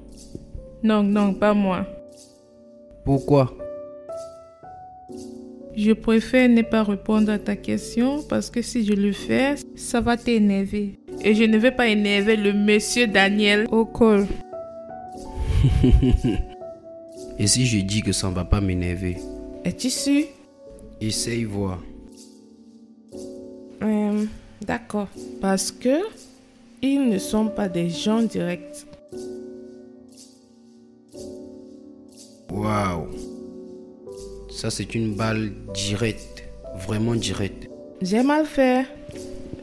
Non, pas moi. Pourquoi? Je préfère ne pas répondre à ta question parce que si je le fais, ça va t'énerver. Et je ne vais pas énerver le monsieur Daniel au col. Et si je dis que ça ne va pas m'énerver? Es-tu sûr? Essaye voir. D'accord. Parce que ils ne sont pas des gens directs. Waouh! Ça, c'est une balle directe. Vraiment directe. J'ai mal fait.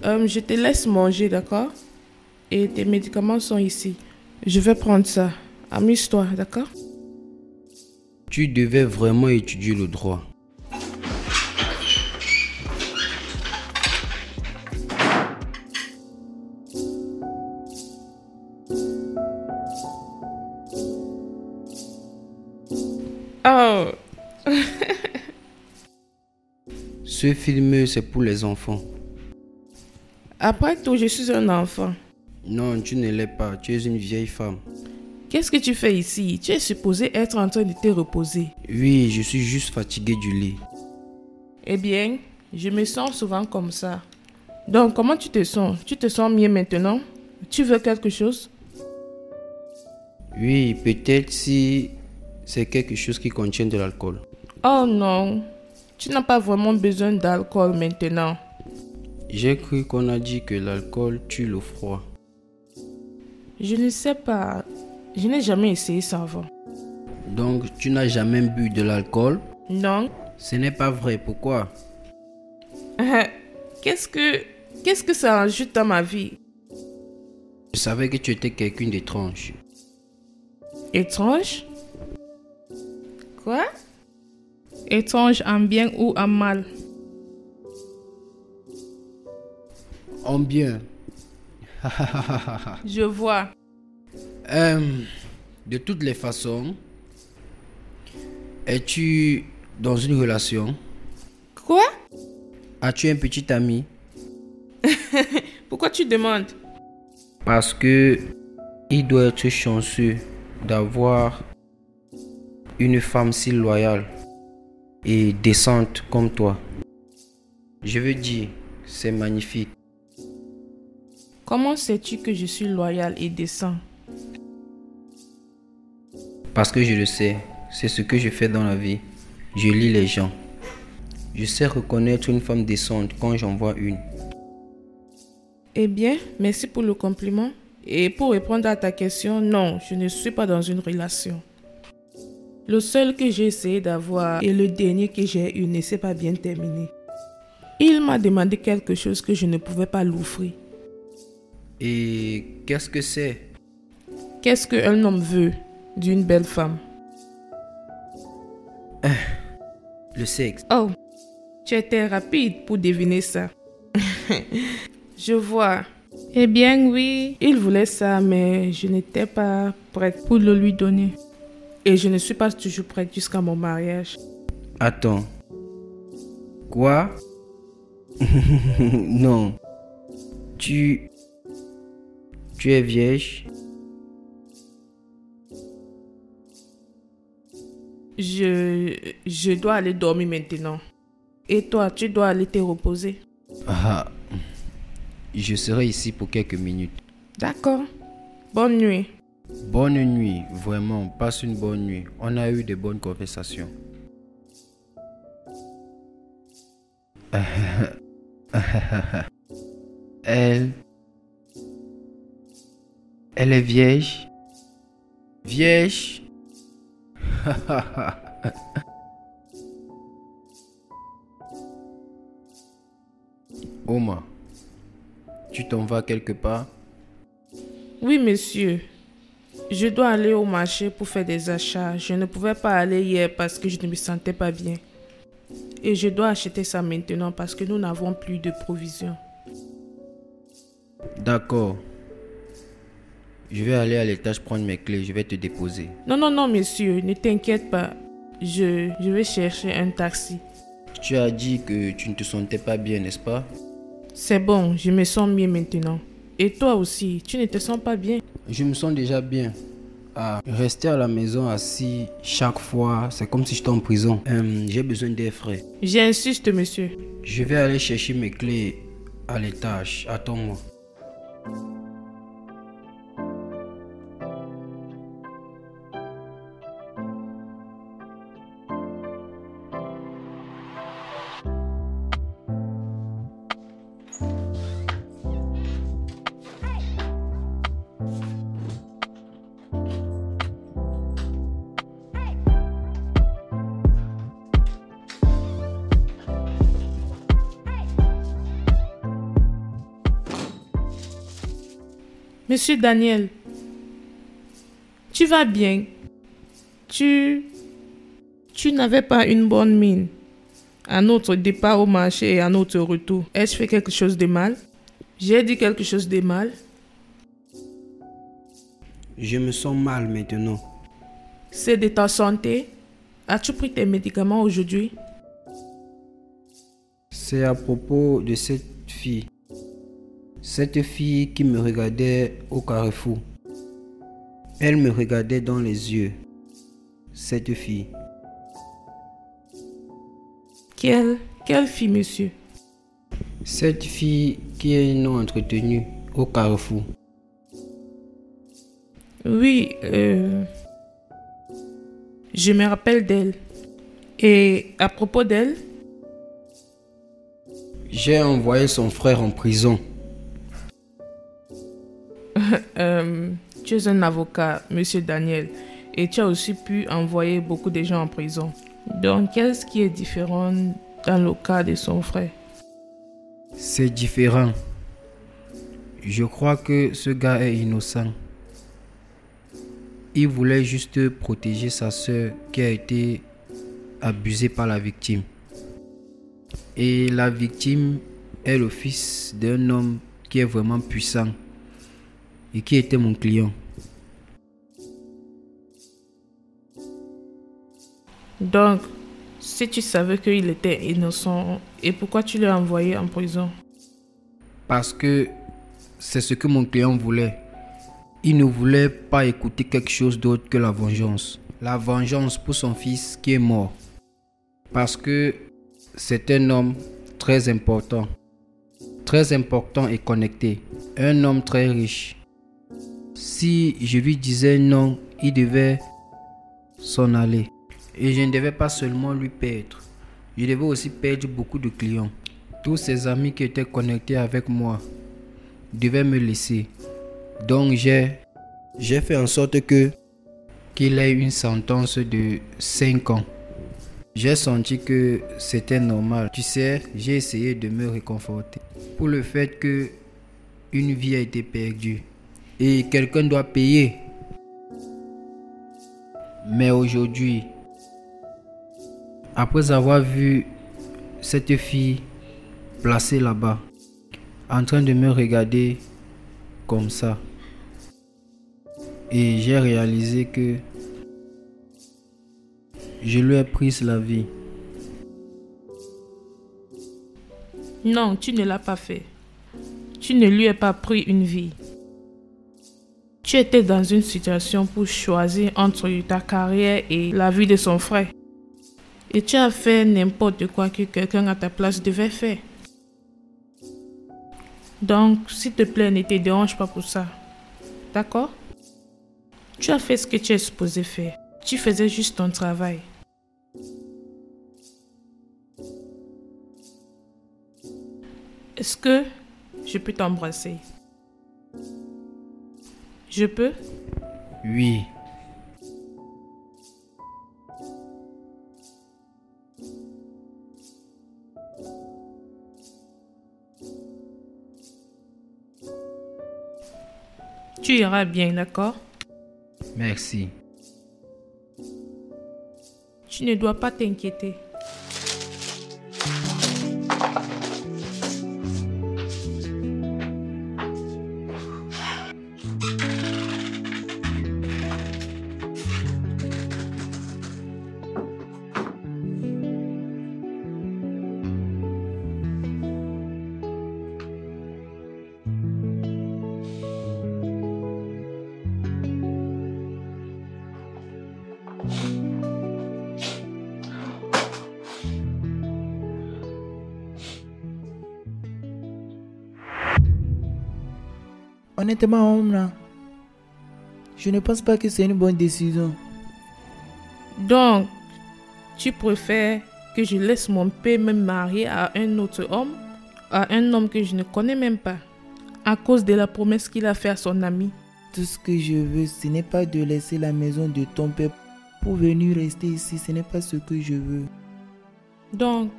Je te laisse manger, d'accord? Et tes médicaments sont ici. Je vais prendre ça. Amuse-toi, d'accord? Tu devais vraiment étudier le droit. Oh, Ce film, c'est pour les enfants. après tout, je suis un enfant. Non, tu ne l'es pas. Tu es une vieille femme. Qu'est-ce que tu fais ici? Tu es supposé être en train de te reposer. Oui, je suis juste fatigué du lit. Eh bien, je me sens souvent comme ça. Donc, comment tu te sens? Tu te sens mieux maintenant? Tu veux quelque chose? Oui, peut-être si c'est quelque chose qui contient de l'alcool. Oh non, tu n'as pas vraiment besoin d'alcool maintenant. J'ai cru qu'on a dit que l'alcool tue le froid. Je ne sais pas. Je n'ai jamais essayé ça avant. Donc, tu n'as jamais bu de l'alcool? Non. Ce n'est pas vrai. Pourquoi? Qu'est-ce que ça ajoute dans ma vie? Je savais que tu étais quelqu'un d'étrange. Étrange? Quoi? Étrange en bien ou en mal? En bien. Je vois. De toutes les façons, es-tu dans une relation? Quoi? As-tu un petit ami? Pourquoi tu demandes? Parce que il doit être chanceux d'avoir une femme si loyale et décente comme toi. Je veux dire, c'est magnifique. Comment sais-tu que je suis loyal et décent? Parce que je le sais, c'est ce que je fais dans la vie. Je lis les gens. Je sais reconnaître une femme décente quand j'en vois une. Eh bien, merci pour le compliment. Et pour répondre à ta question, non, je ne suis pas dans une relation. Le seul que j'ai essayé d'avoir et le dernier que j'ai eu ne s'est pas bien terminé. Il m'a demandé quelque chose que je ne pouvais pas l'offrir. Et qu'est-ce que c'est? Qu'est-ce qu'un homme veut d'une belle femme? Le sexe. Oh, tu étais rapide pour deviner ça. Je vois. Eh bien oui, il voulait ça, mais je n'étais pas prête pour le lui donner. Et je ne suis pas toujours prête jusqu'à mon mariage. Attends. Quoi? Non. Tu es vierge? Je dois aller dormir maintenant. Et toi, tu dois aller te reposer. Ah, je serai ici pour quelques minutes. D'accord. Bonne nuit. Bonne nuit, vraiment, passe une bonne nuit. On a eu de bonnes conversations. Elle est vierge. Vierge. Oma, tu t'en vas quelque part? Oui, monsieur. Je dois aller au marché pour faire des achats. Je ne pouvais pas aller hier parce que je ne me sentais pas bien. Et je dois acheter ça maintenant parce que nous n'avons plus de provisions. D'accord. Je vais aller à l'étage prendre mes clés. Je vais te déposer. Non, monsieur. Ne t'inquiète pas. Je vais chercher un taxi. Tu as dit que tu ne te sentais pas bien, n'est-ce pas? C'est bon, je me sens mieux maintenant. Et toi aussi, tu ne te sens pas bien? Je me sens déjà bien. Rester à la maison assis chaque fois, c'est comme si j'étais en prison. J'ai besoin d'air frais. J'insiste, monsieur. Je vais aller chercher mes clés à l'étage. Attends-moi. Monsieur Daniel, tu vas bien? Tu n'avais pas une bonne mine. À notre départ au marché et à notre retour, ai-je fait quelque chose de mal? J'ai dit quelque chose de mal? Je me sens mal maintenant. C'est de ta santé? As-tu pris tes médicaments aujourd'hui? C'est à propos de cette fille. Cette fille qui me regardait au carrefour. Elle me regardait dans les yeux. Cette fille. Quelle fille, monsieur? Cette fille qui est non entretenue au carrefour. Oui, je me rappelle d'elle. Et à propos d'elle? J'ai envoyé son frère en prison. Tu es un avocat, monsieur Daniel, et tu as aussi pu envoyer beaucoup de gens en prison. Donc, qu'est-ce qui est différent dans le cas de son frère? C'est différent. Je crois que ce gars est innocent. Il voulait juste protéger sa sœur qui a été abusée par la victime. Et la victime est le fils d'un homme qui est vraiment puissant et qui était mon client. Donc, si tu savais qu'il était innocent, et pourquoi tu l'as envoyé en prison? Parce que c'est ce que mon client voulait. Il ne voulait pas écouter quelque chose d'autre que la vengeance. La vengeance pour son fils qui est mort. Parce que c'est un homme très important. Très important et connecté. Un homme très riche. Si je lui disais non, il devait s'en aller. Et je ne devais pas seulement lui perdre. Je devais aussi perdre beaucoup de clients. Tous ses amis qui étaient connectés avec moi devaient me laisser. Donc j'ai fait en sorte qu'il ait une sentence de 5 ans. J'ai senti que c'était normal. Tu sais, j'ai essayé de me réconforter pour le fait que une vie a été perdue et quelqu'un doit payer. Mais aujourd'hui, après avoir vu cette fille placée là-bas, en train de me regarder comme ça, et j'ai réalisé que je lui ai pris la vie. Non, tu ne l'as pas fait. Tu ne lui as pas pris une vie. Tu étais dans une situation pour choisir entre ta carrière et la vie de son frère. Et tu as fait n'importe quoi que quelqu'un à ta place devait faire. Donc, s'il te plaît, ne te dérange pas pour ça. D'accord? Tu as fait ce que tu es supposé faire. Tu faisais juste ton travail. Est-ce que je peux t'embrasser? Je peux? Oui. Tu iras bien, d'accord? Merci. Tu ne dois pas t'inquiéter. Honnêtement, Omna, je ne pense pas que c'est une bonne décision. Donc, tu préfères que je laisse mon père me marier à un autre homme, à un homme que je ne connais même pas, à cause de la promesse qu'il a faite à son ami? Tout ce que je veux, ce n'est pas de laisser la maison de ton père pour venir rester ici. Ce n'est pas ce que je veux. Donc,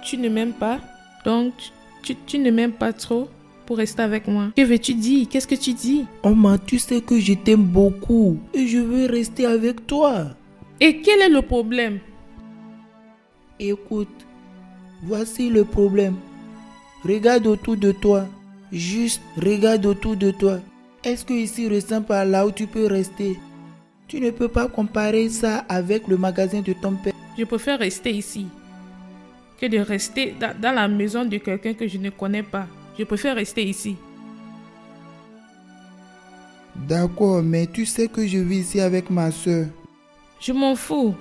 tu ne m'aimes pas? Donc, tu ne m'aimes pas trop pour rester avec moi? Que veux-tu dire? Qu'est-ce que tu dis? Oma, tu sais que je t'aime beaucoup et je veux rester avec toi. Et quel est le problème? Écoute, voici le problème. Regarde autour de toi. Juste regarde autour de toi. Est-ce que ici ressemble à là où tu peux rester? Tu ne peux pas comparer ça avec le magasin de ton père. Je préfère rester ici que de rester dans la maison de quelqu'un que je ne connais pas. Je préfère rester ici. D'accord, mais tu sais que je vis ici avec ma soeur. Je m'en fous.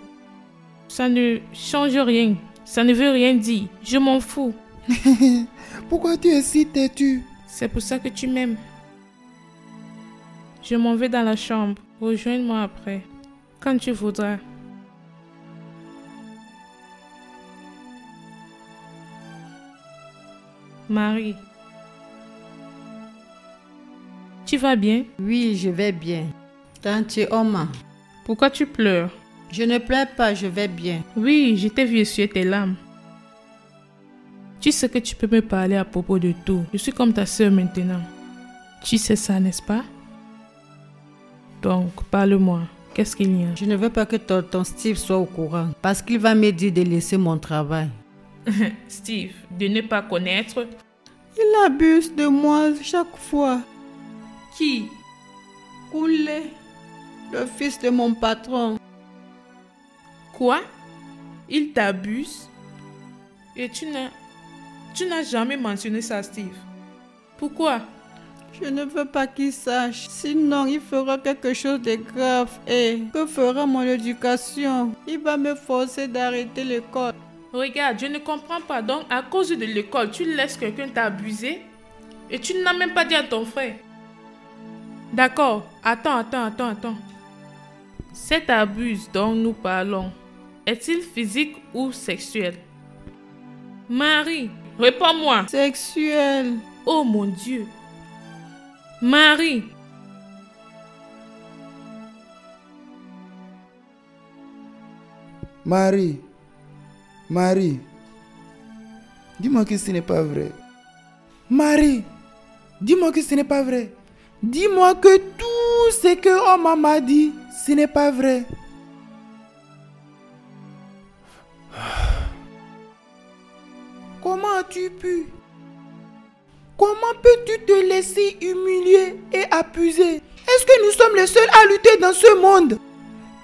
Ça ne change rien. Ça ne veut rien dire. Je m'en fous. Pourquoi tu es si têtu? C'est pour ça que tu m'aimes. Je m'en vais dans la chambre. Rejoins-moi après. Quand tu voudras. Marie. Tu vas bien? Oui, je vais bien. Tante Oma. Pourquoi tu pleures? Je ne pleure pas, je vais bien. Oui, je t'ai vu essuyer tes larmes. Tu sais que tu peux me parler à propos de tout. Je suis comme ta sœur maintenant. Tu sais ça, n'est-ce pas? Donc, parle-moi. Qu'est-ce qu'il y a? Je ne veux pas que tonton Steve soit au courant. Parce qu'il va me dire de laisser mon travail. Steve, de ne pas connaître. Il abuse de moi chaque fois. Qui? Koulé, le fils de mon patron. Quoi? Il t'abuse? Et tu n'as jamais mentionné ça, Steve. Pourquoi? Je ne veux pas qu'il sache. Sinon, il fera quelque chose de grave. Et que fera mon éducation? Il va me forcer d'arrêter l'école. Regarde, je ne comprends pas. Donc, à cause de l'école, tu laisses quelqu'un t'abuser? Et tu n'as même pas dit à ton frère. D'accord. Attends. Cet abus dont nous parlons, est-il physique ou sexuel? Marie, réponds-moi. Sexuel. Oh mon Dieu. Marie. Marie. Dis-moi que ce n'est pas vrai. Marie, dis-moi que ce n'est pas vrai. Dis-moi que tout ce que Oma m'a dit, ce n'est pas vrai. Comment as-tu pu? Comment peux-tu te laisser humilier et abuser? Est-ce que nous sommes les seuls à lutter dans ce monde?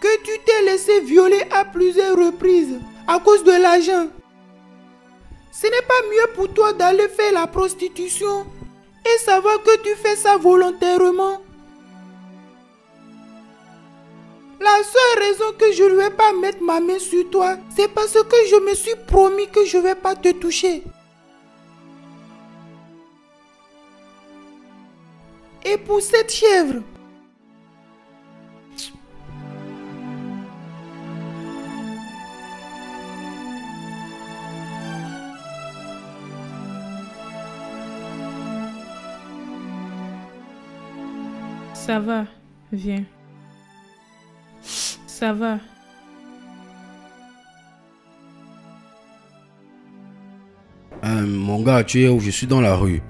Que tu t'es laissé violer à plusieurs reprises à cause de l'argent. Ce n'est pas mieux pour toi d'aller faire la prostitution et savoir que tu fais ça volontairement? La seule raison que je ne vais pas mettre ma main sur toi, c'est parce que je me suis promis que je ne vais pas te toucher. Et pour cette chèvre, Ça va, viens. Ça va. Mon gars, tu es où? Je suis dans la rue.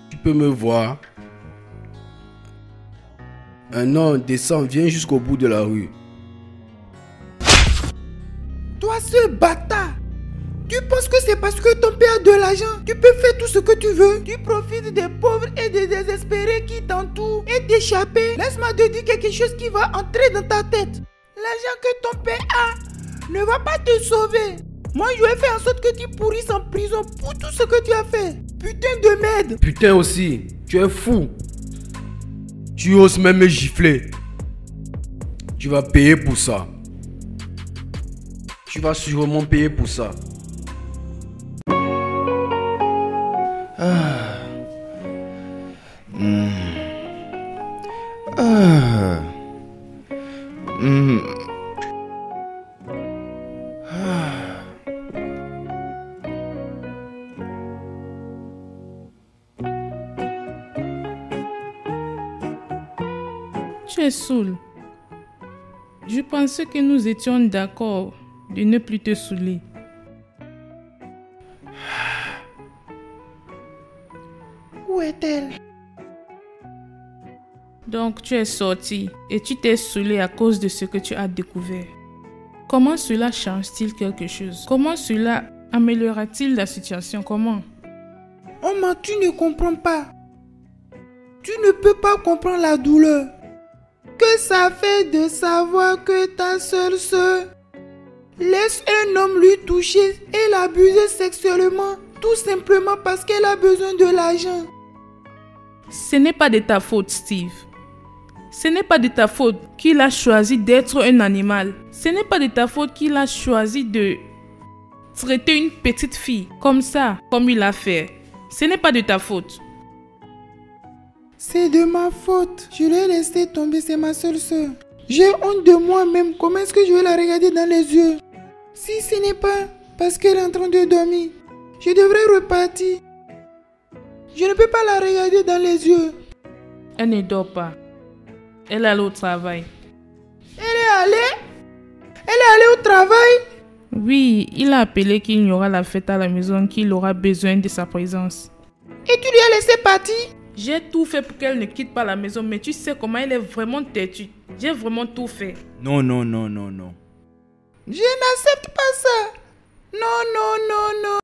Tu peux me voir? Non, descends, viens jusqu'au bout de la rue. toi ce bâtard, tu penses que c'est parce que ton père a de l'argent, tu peux faire tout ce que tu veux? Tu profites des pauvres et des désespérés qui t'entourent et d'échapper. Laisse-moi te dire quelque chose qui va entrer dans ta tête. L'argent que ton père a ne va pas te sauver. Moi, je vais faire en sorte que tu pourrisses en prison pour tout ce que tu as fait. Putain de merde. Putain aussi, tu es fou. Tu oses même me gifler. Tu vas payer pour ça. Tu vas sûrement payer pour ça. Tu es saoul. Je pensais que nous étions d'accord de ne plus te saouler. Où est-elle? Donc tu es sorti et tu t'es saoulé à cause de ce que tu as découvert. Comment cela change-t-il quelque chose? Comment cela améliorera-t-il la situation? Comment? Oma, tu ne comprends pas. Tu ne peux pas comprendre la douleur. que ça fait de savoir que ta seule sœur laisse un homme lui toucher et l'abuser sexuellement, tout simplement parce qu'elle a besoin de l'argent? Ce n'est pas de ta faute, Steve. Ce n'est pas de ta faute qu'il a choisi d'être un animal. Ce n'est pas de ta faute qu'il a choisi de traiter une petite fille comme ça, comme il a fait. Ce n'est pas de ta faute. C'est de ma faute. Je l'ai laissé tomber, c'est ma seule sœur. J'ai honte de moi-même. Comment est-ce que je vais la regarder dans les yeux? Si ce n'est pas parce qu'elle est en train de dormir, je devrais repartir. Je ne peux pas la regarder dans les yeux. Elle ne dort pas. Elle est allée au travail. Elle est allée au travail? Oui, il a appelé qu'il y aura la fête à la maison, qu'il aura besoin de sa présence. Et tu lui as laissé partir? J'ai tout fait pour qu'elle ne quitte pas la maison, mais tu sais comment elle est vraiment têtue. J'ai vraiment tout fait. Non, non, non, non, non. Je n'accepte pas ça. Non, non, non, non.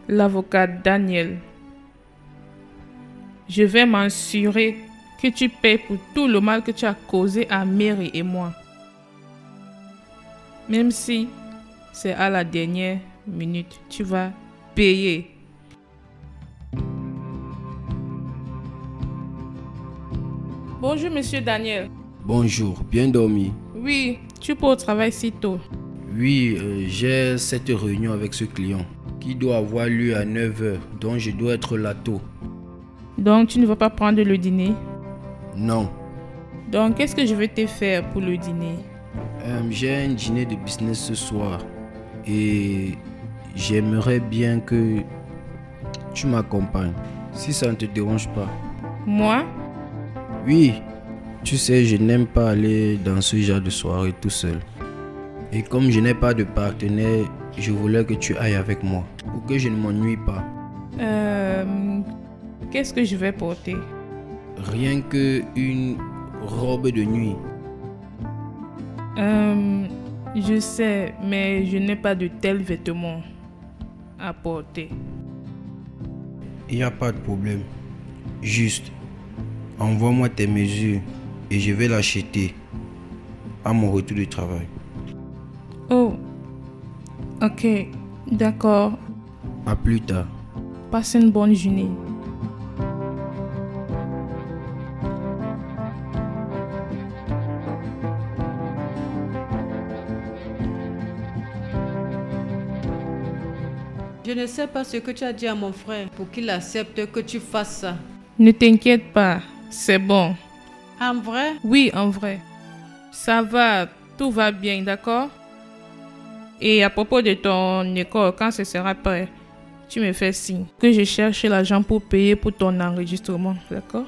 L'avocat Daniel. Je vais m'assurer que tu paies pour tout le mal que tu as causé à Mary et moi. Même si c'est à la dernière minute, tu vas payer. Bonjour, monsieur Daniel. Bonjour, bien dormi? Oui, tu peux au travail si tôt. Oui, j'ai cette réunion avec ce client qui doit avoir lieu à 9h, donc je dois être là tôt. Donc, tu ne vas pas prendre le dîner? Non. Donc, qu'est-ce que je vais te faire pour le dîner? J'ai un dîner de business ce soir et j'aimerais bien que tu m'accompagnes, si ça ne te dérange pas. Moi? Oui, tu sais, je n'aime pas aller dans ce genre de soirée tout seul. Et comme je n'ai pas de partenaire, je voulais que tu ailles avec moi, pour que je ne m'ennuie pas. Qu'est-ce que je vais porter? Rien que une robe de nuit. Je sais, mais je n'ai pas de tels vêtements à porter. Il n'y a pas de problème. Juste, envoie-moi tes mesures et je vais l'acheter à mon retour du travail. Oh, ok, d'accord. À plus tard. Passe une bonne journée. Je ne sais pas ce que tu as dit à mon frère pour qu'il accepte que tu fasses ça. Ne t'inquiète pas, c'est bon. En vrai? Oui, en vrai. Ça va, tout va bien, d'accord? Et à propos de ton école, quand ce sera prêt, tu me fais signe que je cherche l'argent pour payer pour ton enregistrement, d'accord?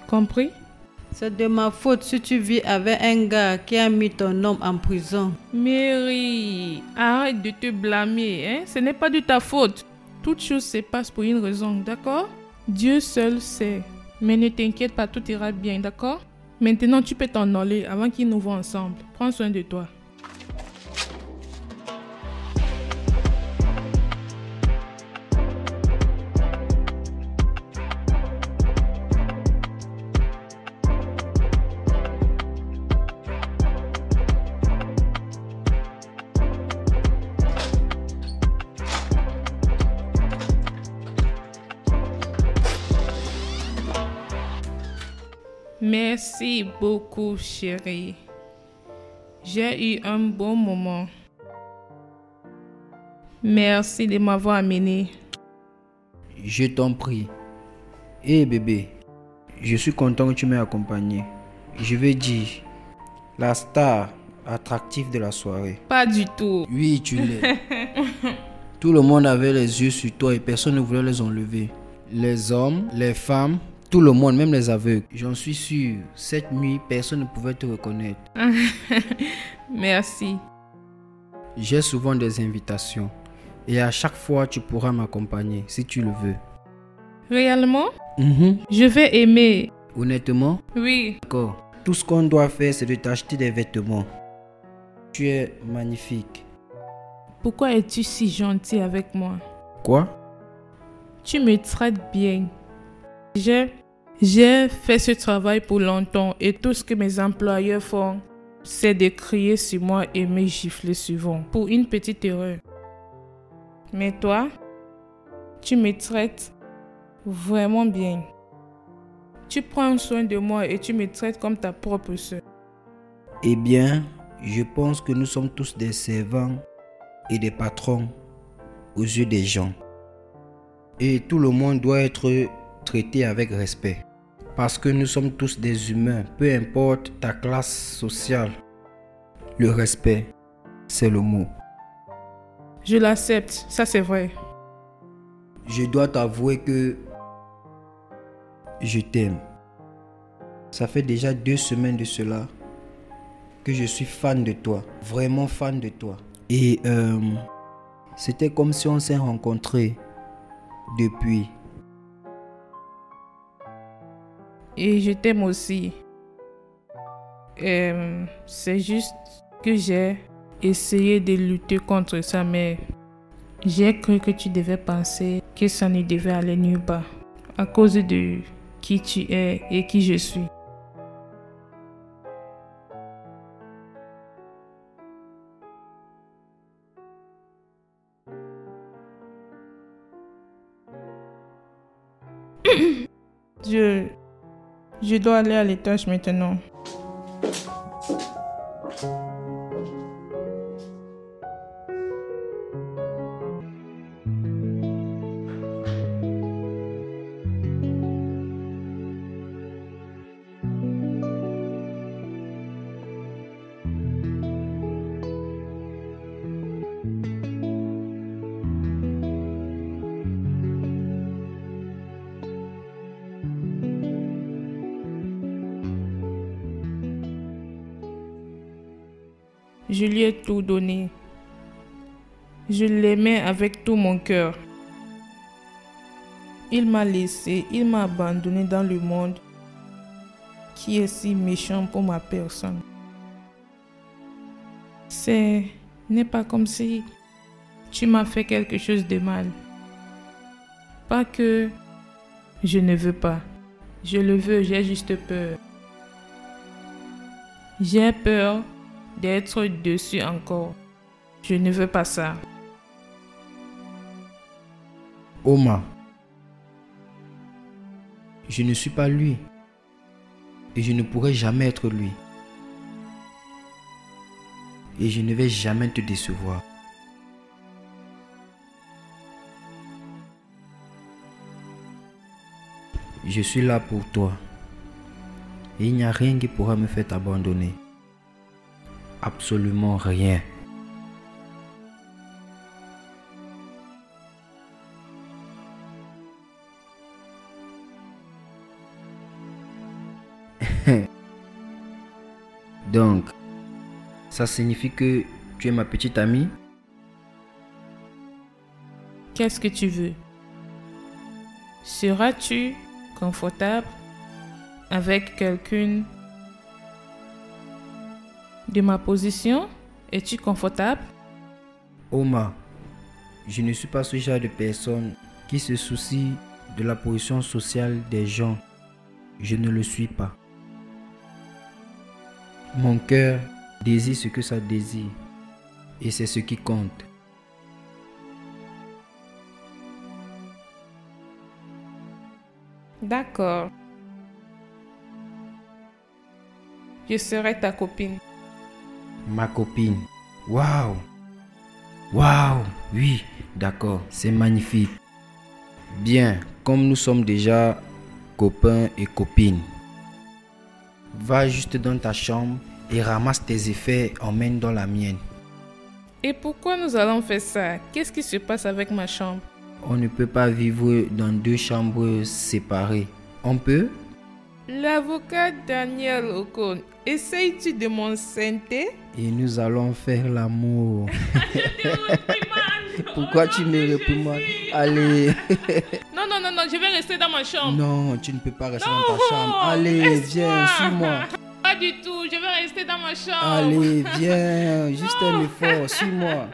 Compris? C'est de ma faute si tu vis avec un gars qui a mis ton homme en prison. Mary, arrête de te blâmer, hein? Ce n'est pas de ta faute. Toute chose se passe pour une raison, d'accord? Dieu seul sait. Mais ne t'inquiète pas, tout ira bien, d'accord? Maintenant, tu peux t'en aller avant qu'ils nous voient ensemble. Prends soin de toi. Merci beaucoup, chérie. J'ai eu un bon moment. Merci de m'avoir amené. Je t'en prie. Hé bébé, je suis content que tu m'aies accompagné. Je veux dire, la star attractive de la soirée. Pas du tout. Oui, tu l'es. Tout le monde avait les yeux sur toi et personne ne voulait les enlever. Les hommes, les femmes, tout le monde, même les aveugles. J'en suis sûr, cette nuit, personne ne pouvait te reconnaître. Merci. J'ai souvent des invitations. Et à chaque fois, tu pourras m'accompagner si tu le veux. Réellement? Mhm. Je vais aimer. Honnêtement? Oui. D'accord. Tout ce qu'on doit faire, c'est de t'acheter des vêtements. Tu es magnifique. Pourquoi es-tu si gentil avec moi? Quoi? Tu me traites bien. J'ai fait ce travail pour longtemps et tout ce que mes employeurs font, c'est de crier sur moi et me gifler souvent pour une petite erreur. Mais toi, tu me traites vraiment bien. Tu prends soin de moi et tu me traites comme ta propre sœur. Eh bien, je pense que nous sommes tous des servants et des patrons aux yeux des gens. Et tout le monde doit être traité avec respect. Parce que nous sommes tous des humains, peu importe ta classe sociale. Le respect, c'est le mot. Je l'accepte, ça c'est vrai. Je dois t'avouer que je t'aime. Ça fait déjà 2 semaines de cela que je suis fan de toi, vraiment fan de toi. Et c'était comme si on s'est rencontrés depuis. Et je t'aime aussi. C'est juste que j'ai essayé de lutter contre ça, mais j'ai cru que tu devais penser que ça ne devait aller nulle part à cause de qui tu es et qui je suis. Je dois aller à l'étage maintenant. Je lui ai tout donné. Je l'aimais avec tout mon cœur. Il m'a laissé, il m'a abandonné dans le monde qui est si méchant pour ma personne. Ce n'est pas comme si tu m'as fait quelque chose de mal. Pas que je ne veux pas. Je le veux, j'ai juste peur. J'ai peur d'être dessus encore. Je ne veux pas ça. Oma, je ne suis pas lui. Et je ne pourrai jamais être lui. Et je ne vais jamais te décevoir. Je suis là pour toi. Et il n'y a rien qui pourra me faire t'abandonner. Absolument rien. Donc, ça signifie que tu es ma petite amie? Qu'est-ce que tu veux? Seras-tu confortable avec quelqu'un de ma position? Es-tu confortable? Oma, je ne suis pas ce genre de personne qui se soucie de la position sociale des gens. Je ne le suis pas. Mon cœur désire ce que ça désire. Et c'est ce qui compte. D'accord. Je serai ta copine. Ma copine. Waouh. Waouh. Oui, d'accord, c'est magnifique. Bien, comme nous sommes déjà copains et copines, va juste dans ta chambre et ramasse tes effets, emmène dans la mienne. Et pourquoi nous allons faire ça? Qu'est-ce qui se passe avec ma chambre? On ne peut pas vivre dans 2 chambres séparées. On peut? L'avocat Daniel Ocon, essayes-tu de m'enceinter? Et nous allons faire l'amour. Pourquoi tu me réprimandes? Allez. Non, je vais rester dans ma chambre. Non, tu ne peux pas rester dans ta chambre. Allez, viens, suis-moi. Pas du tout, je vais rester dans ma chambre. Allez, viens, juste un effort, suis-moi.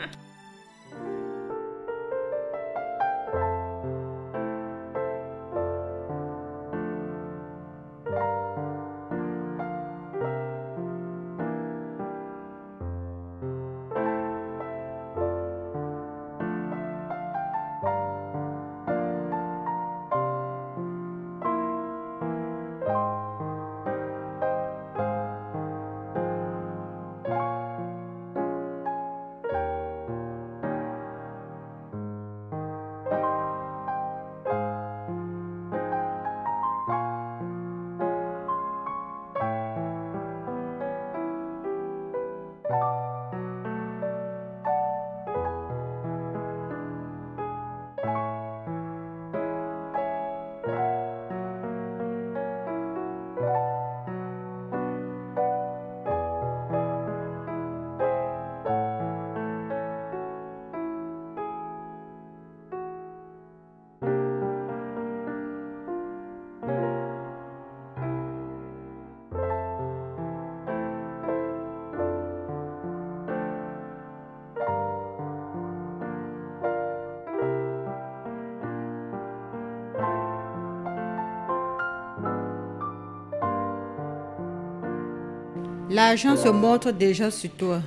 L'argent se montre déjà sur toi.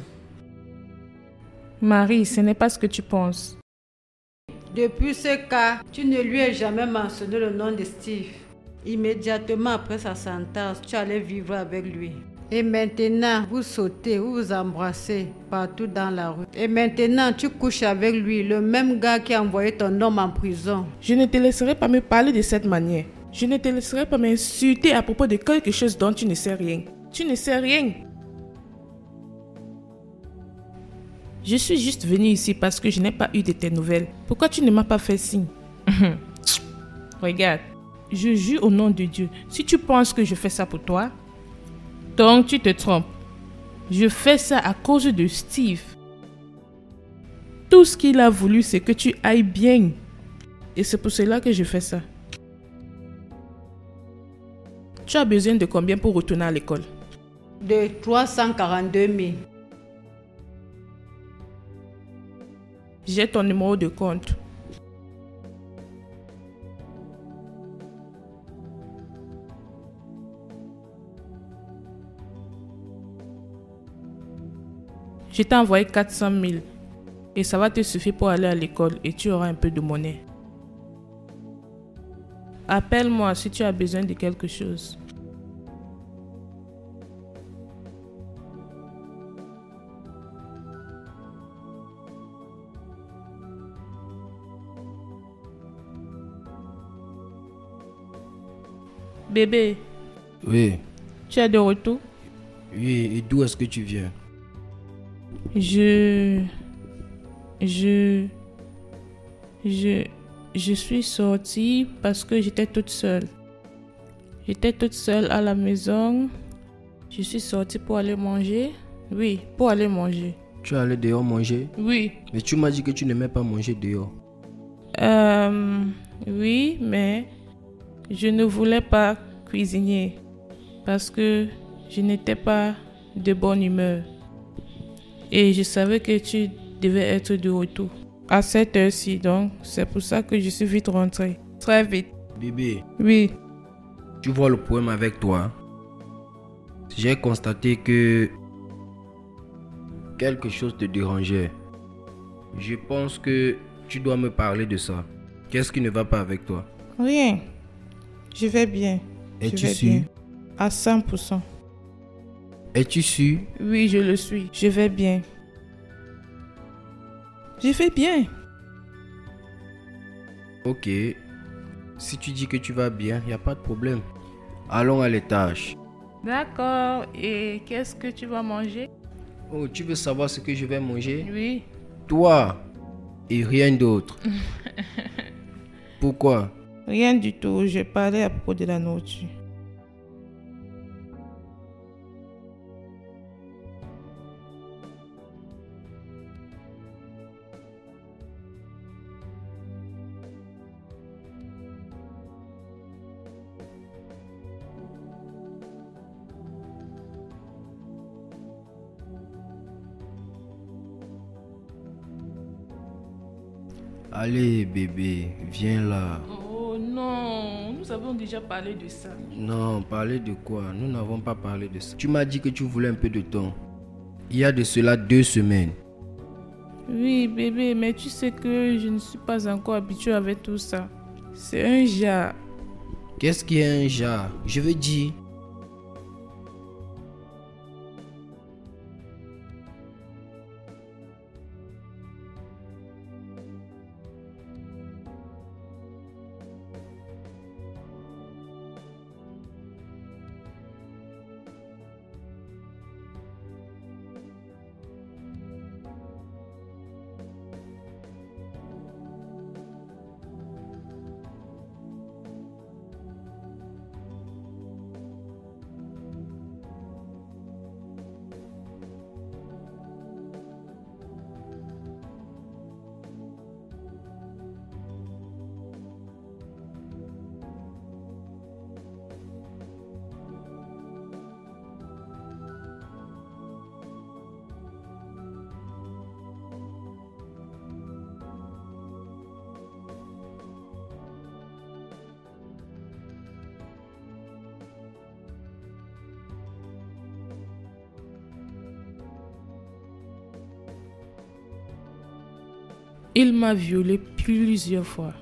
Marie, ce n'est pas ce que tu penses. Depuis ce cas, tu ne lui as jamais mentionné le nom de Steve. Immédiatement après sa sentence, tu allais vivre avec lui. Et maintenant, vous sautez, vous vous embrassez partout dans la rue. Et maintenant, tu couches avec lui, le même gars qui a envoyé ton homme en prison. Je ne te laisserai pas me parler de cette manière. Je ne te laisserai pas m'insulter à propos de quelque chose dont tu ne sais rien. Tu ne sais rien. Je suis juste venue ici parce que je n'ai pas eu de tes nouvelles. Pourquoi tu ne m'as pas fait signe? Regarde, je jure au nom de Dieu. Si tu penses que je fais ça pour toi, donc tu te trompes. Je fais ça à cause de Steve. Tout ce qu'il a voulu, c'est que tu ailles bien. Et c'est pour cela que je fais ça. Tu as besoin de combien pour retourner à l'école? De 342 000. J'ai ton numéro de compte. Je t'ai envoyé 400 000 et ça va te suffire pour aller à l'école et tu auras un peu de monnaie. Appelle-moi si tu as besoin de quelque chose. Bébé, Oui, tu es de retour? oui, et d'où est-ce que tu viens? Je suis sortie parce que j'étais toute seule. J'étais toute seule à la maison. Je suis sortie pour aller manger. Oui, pour aller manger. Tu allais dehors manger? Oui. Mais tu m'as dit que tu n'aimais pas manger dehors. Oui, mais je ne voulais pas cuisiner parce que je n'étais pas de bonne humeur. Et je savais que tu devais être de retour à cette heure-ci, donc c'est pour ça que je suis vite rentrée. Très vite. Bébé, Oui. tu vois le problème avec toi? J'ai constaté que quelque chose te dérangeait. Je pense que tu dois me parler de ça. Qu'est-ce qui ne va pas avec toi? Rien. Je vais bien. Es-tu Je vais sûr? bien. À 100%. Es-tu sûr? Oui, je le suis. Je vais bien. Je vais bien. Ok. Si tu dis que tu vas bien, il n'y a pas de problème. Allons à l'étage. D'accord. Et qu'est-ce que tu vas manger? Oh, tu veux savoir ce que je vais manger? Oui. Toi et rien d'autre. Pourquoi? Rien du tout. Je parlais à propos de la nourriture. Allez, bébé, viens là. Oh non, nous avons déjà parlé de ça. Non, parler de quoi? Nous n'avons pas parlé de ça. Tu m'as dit que tu voulais un peu de temps. Il y a de cela 2 semaines. Oui, bébé, mais tu sais que je ne suis pas encore habituée avec tout ça. C'est un jar. Qu'est-ce qui est un jar? Je veux dire... Il m'a violée plusieurs fois.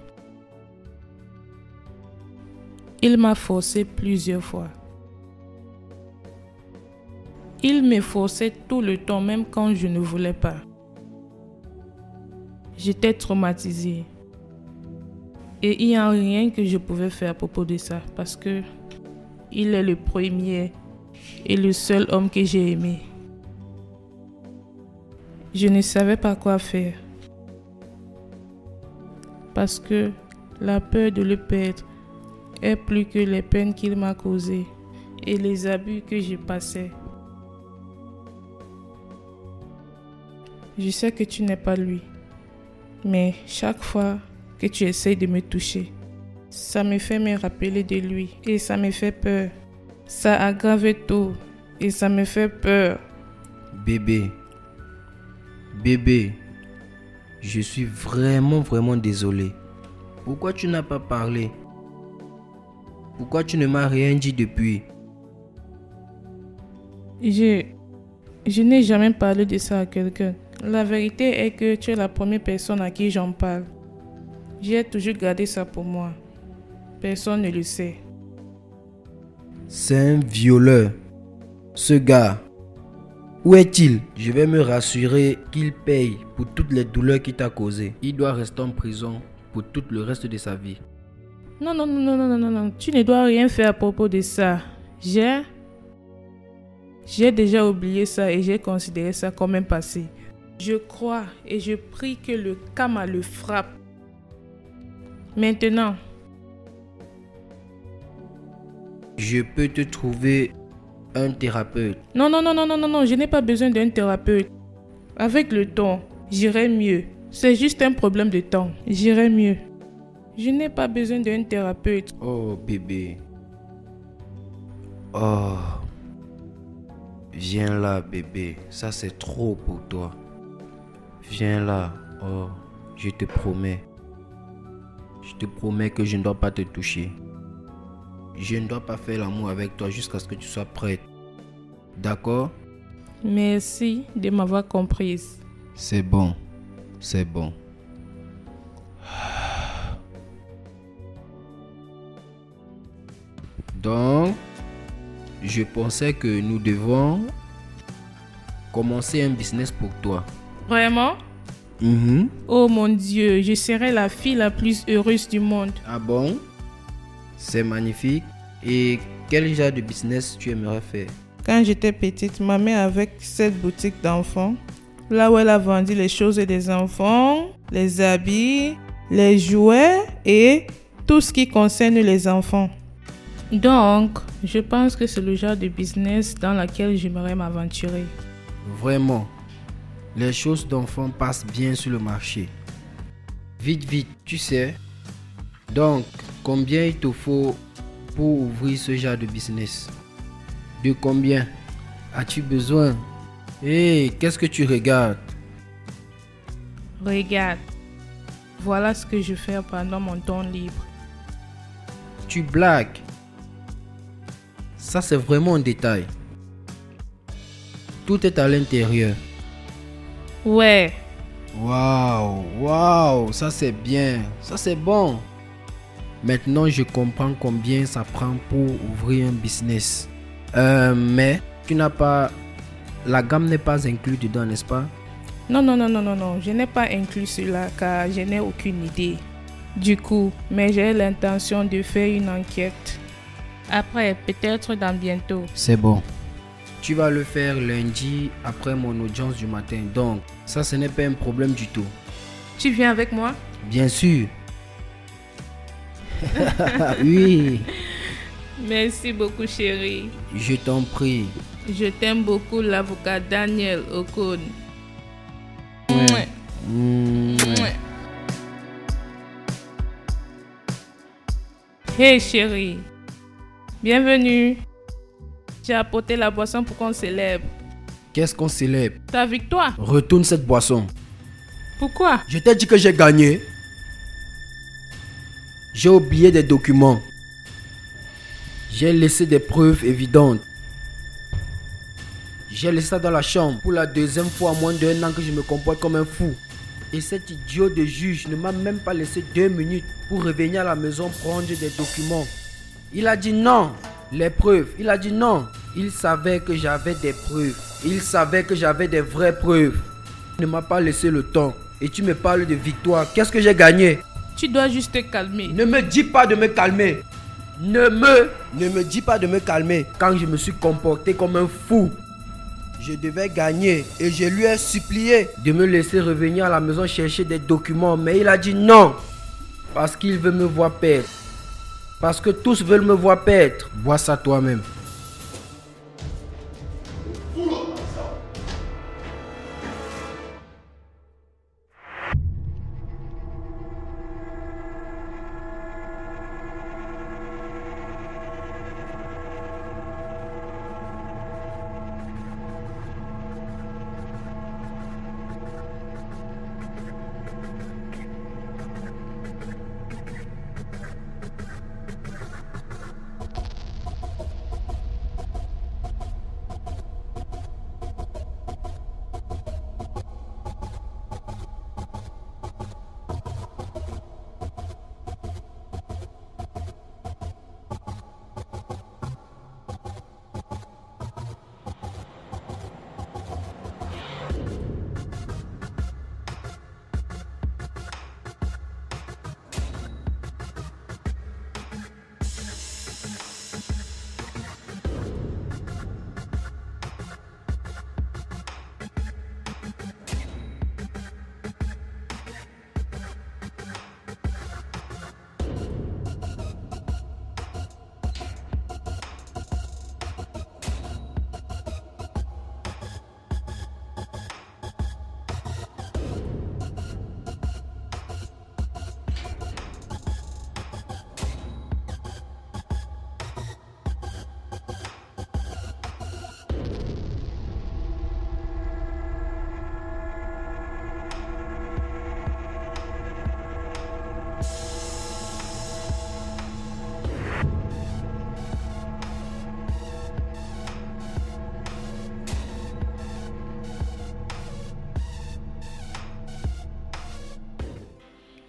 Il m'a forcé plusieurs fois. Il me forçait tout le temps, même quand je ne voulais pas. J'étais traumatisée. Et il n'y a rien que je pouvais faire à propos de ça, parce que il est le premier et le seul homme que j'ai aimé. Je ne savais pas quoi faire. Parce que la peur de le perdre est plus que les peines qu'il m'a causées et les abus que j'ai passés. Je sais que tu n'es pas lui, mais chaque fois que tu essayes de me toucher, ça me fait me rappeler de lui et ça me fait peur. Ça aggrave tout et ça me fait peur. Bébé, je suis vraiment désolé. Pourquoi tu n'as pas parlé? Pourquoi tu ne m'as rien dit depuis? Je n'ai jamais parlé de ça à quelqu'un. La vérité est que tu es la première personne à qui j'en parle. J'ai toujours gardé ça pour moi. Personne ne le sait. C'est un violeur. Ce gars, où est-il? Je vais me rassurer qu'il paye pour toutes les douleurs qu'il t'a causées. Il doit rester en prison pour tout le reste de sa vie. Non. Tu ne dois rien faire à propos de ça. J'ai déjà oublié ça et j'ai considéré ça comme un passé. Je crois et je prie que le karma le frappe. Maintenant, je peux te trouver un thérapeute. Non, je n'ai pas besoin d'un thérapeute. Avec le temps, j'irai mieux. C'est juste un problème de temps. J'irai mieux. Je n'ai pas besoin d'un thérapeute. Oh bébé. Oh. Viens là bébé. Ça c'est trop pour toi. Viens là. Oh. Je te promets. Je te promets que je ne dois pas te toucher. Je ne dois pas faire l'amour avec toi jusqu'à ce que tu sois prête. D'accord? Merci de m'avoir comprise. C'est bon. C'est bon. Donc, je pensais que nous devons commencer un business pour toi. Vraiment? Mhm. Oh mon Dieu, je serai la fille la plus heureuse du monde. Ah bon? C'est magnifique. Et quel genre de business tu aimerais faire? Quand j'étais petite, ma mère avait cette boutique d'enfants, là où elle a vendu les choses des enfants, les habits, les jouets et tout ce qui concerne les enfants. Donc, je pense que c'est le genre de business dans lequel j'aimerais m'aventurer. Vraiment, les choses d'enfants passent bien sur le marché. Vite, vite, tu sais. Donc, combien il te faut pour ouvrir ce genre de business? De combien as-tu besoin? Hé, qu'est-ce que tu regardes? Regarde, voilà ce que je fais pendant mon temps libre. Tu blagues. Ça, c'est vraiment un détail. Tout est à l'intérieur. Ouais, Waouh, waouh, ça c'est bien, ça c'est bon. Maintenant, je comprends combien ça prend pour ouvrir un business. Mais tu n'as pas... La gamme n'est pas inclue dedans, n'est-ce pas? non, je n'ai pas inclus cela car je n'ai aucune idée. Du coup, mais j'ai l'intention de faire une enquête. Après, peut-être dans bientôt. C'est bon. Tu vas le faire lundi après mon audience du matin. Donc, ça, ce n'est pas un problème du tout. Tu viens avec moi? Bien sûr. Oui, Merci beaucoup chérie. je t'en prie. Je t'aime beaucoup l'avocat Daniel Okon. Mm. Hey chérie, bienvenue. J'ai apporté la boisson pour qu'on célèbre Qu'est-ce qu'on célèbre? ta victoire. Retourne cette boisson. Pourquoi? Je t'ai dit que j'ai gagné. J'ai oublié des documents. J'ai laissé des preuves évidentes. J'ai laissé ça dans la chambre pour la deuxième fois en moins d'1 an que je me comporte comme un fou. Et cet idiot de juge ne m'a même pas laissé 2 minutes pour revenir à la maison prendre des documents. Il a dit non. Les preuves. Il a dit non. Il savait que j'avais des preuves. Il savait que j'avais des vraies preuves. Il ne m'a pas laissé le temps. Et tu me parles de victoire. Qu'est-ce que j'ai gagné? Tu dois juste te calmer. Ne me dis pas de me calmer. Ne me dis pas de me calmer. Quand je me suis comporté comme un fou, je devais gagner et je lui ai supplié de me laisser revenir à la maison chercher des documents. Mais il a dit non. Parce qu'il veut me voir perdre. Parce que tous veulent me voir perdre. Vois ça toi-même.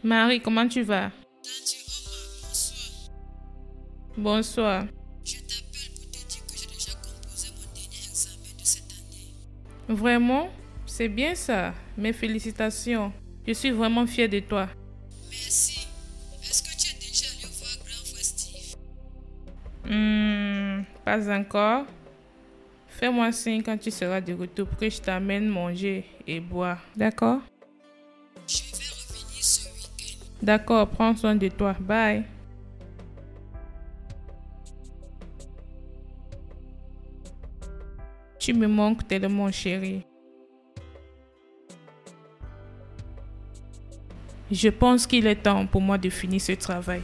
Marie, comment tu vas? Bonsoir. Je t'appelle pour te dire que j'ai déjà composé mon dernier examen de cette année. Vraiment? C'est bien ça. Mes félicitations. Je suis vraiment fière de toi. Merci. Est-ce que tu es déjà allé voir grand frère Steve? Pas encore. Fais-moi signe quand tu seras de retour pour que je t'amène manger et boire. D'accord? Je vais revenir ce week-end. D'accord, prends soin de toi. Bye. Tu me manques tellement, chérie. Je pense qu'il est temps pour moi de finir ce travail.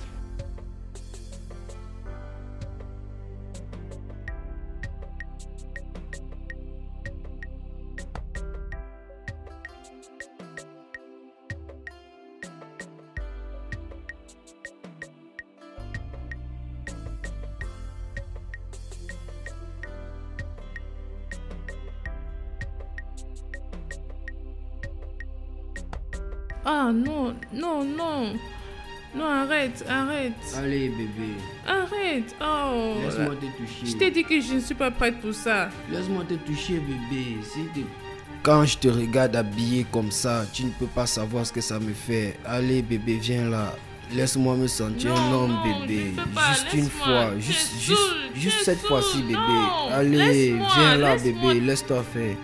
Ah non, non, non. Non, arrête, arrête. Allez, bébé. Arrête. Oh. Laisse-moi te toucher. Je t'ai dit que je ne suis pas prête pour ça. Laisse-moi te toucher, bébé. Quand je te regarde habillé comme ça, tu ne peux pas savoir ce que ça me fait. Allez, bébé, viens là. Laisse-moi me sentir un homme, bébé. Juste une fois. Juste cette fois-ci, bébé. Allez, viens là, bébé. Laisse-toi faire.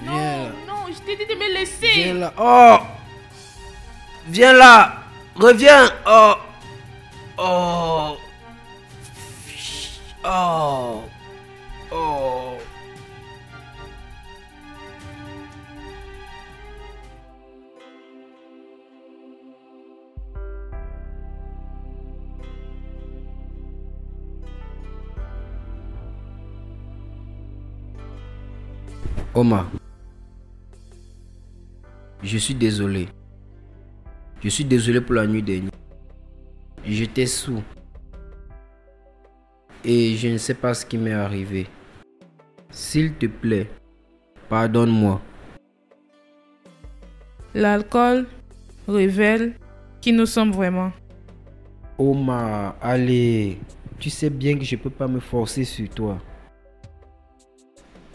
Viens. Non, je t'ai dit de me laisser. Viens là. Oh! Viens là. Reviens. Oh. Oh. Oh. Oh. Omar, je suis désolé. Je suis désolé pour la nuit dernière. J'étais sous. Et je ne sais pas ce qui m'est arrivé. S'il te plaît, pardonne-moi. L'alcool révèle qui nous sommes vraiment. Omar, allez. Tu sais bien que je ne peux pas me forcer sur toi.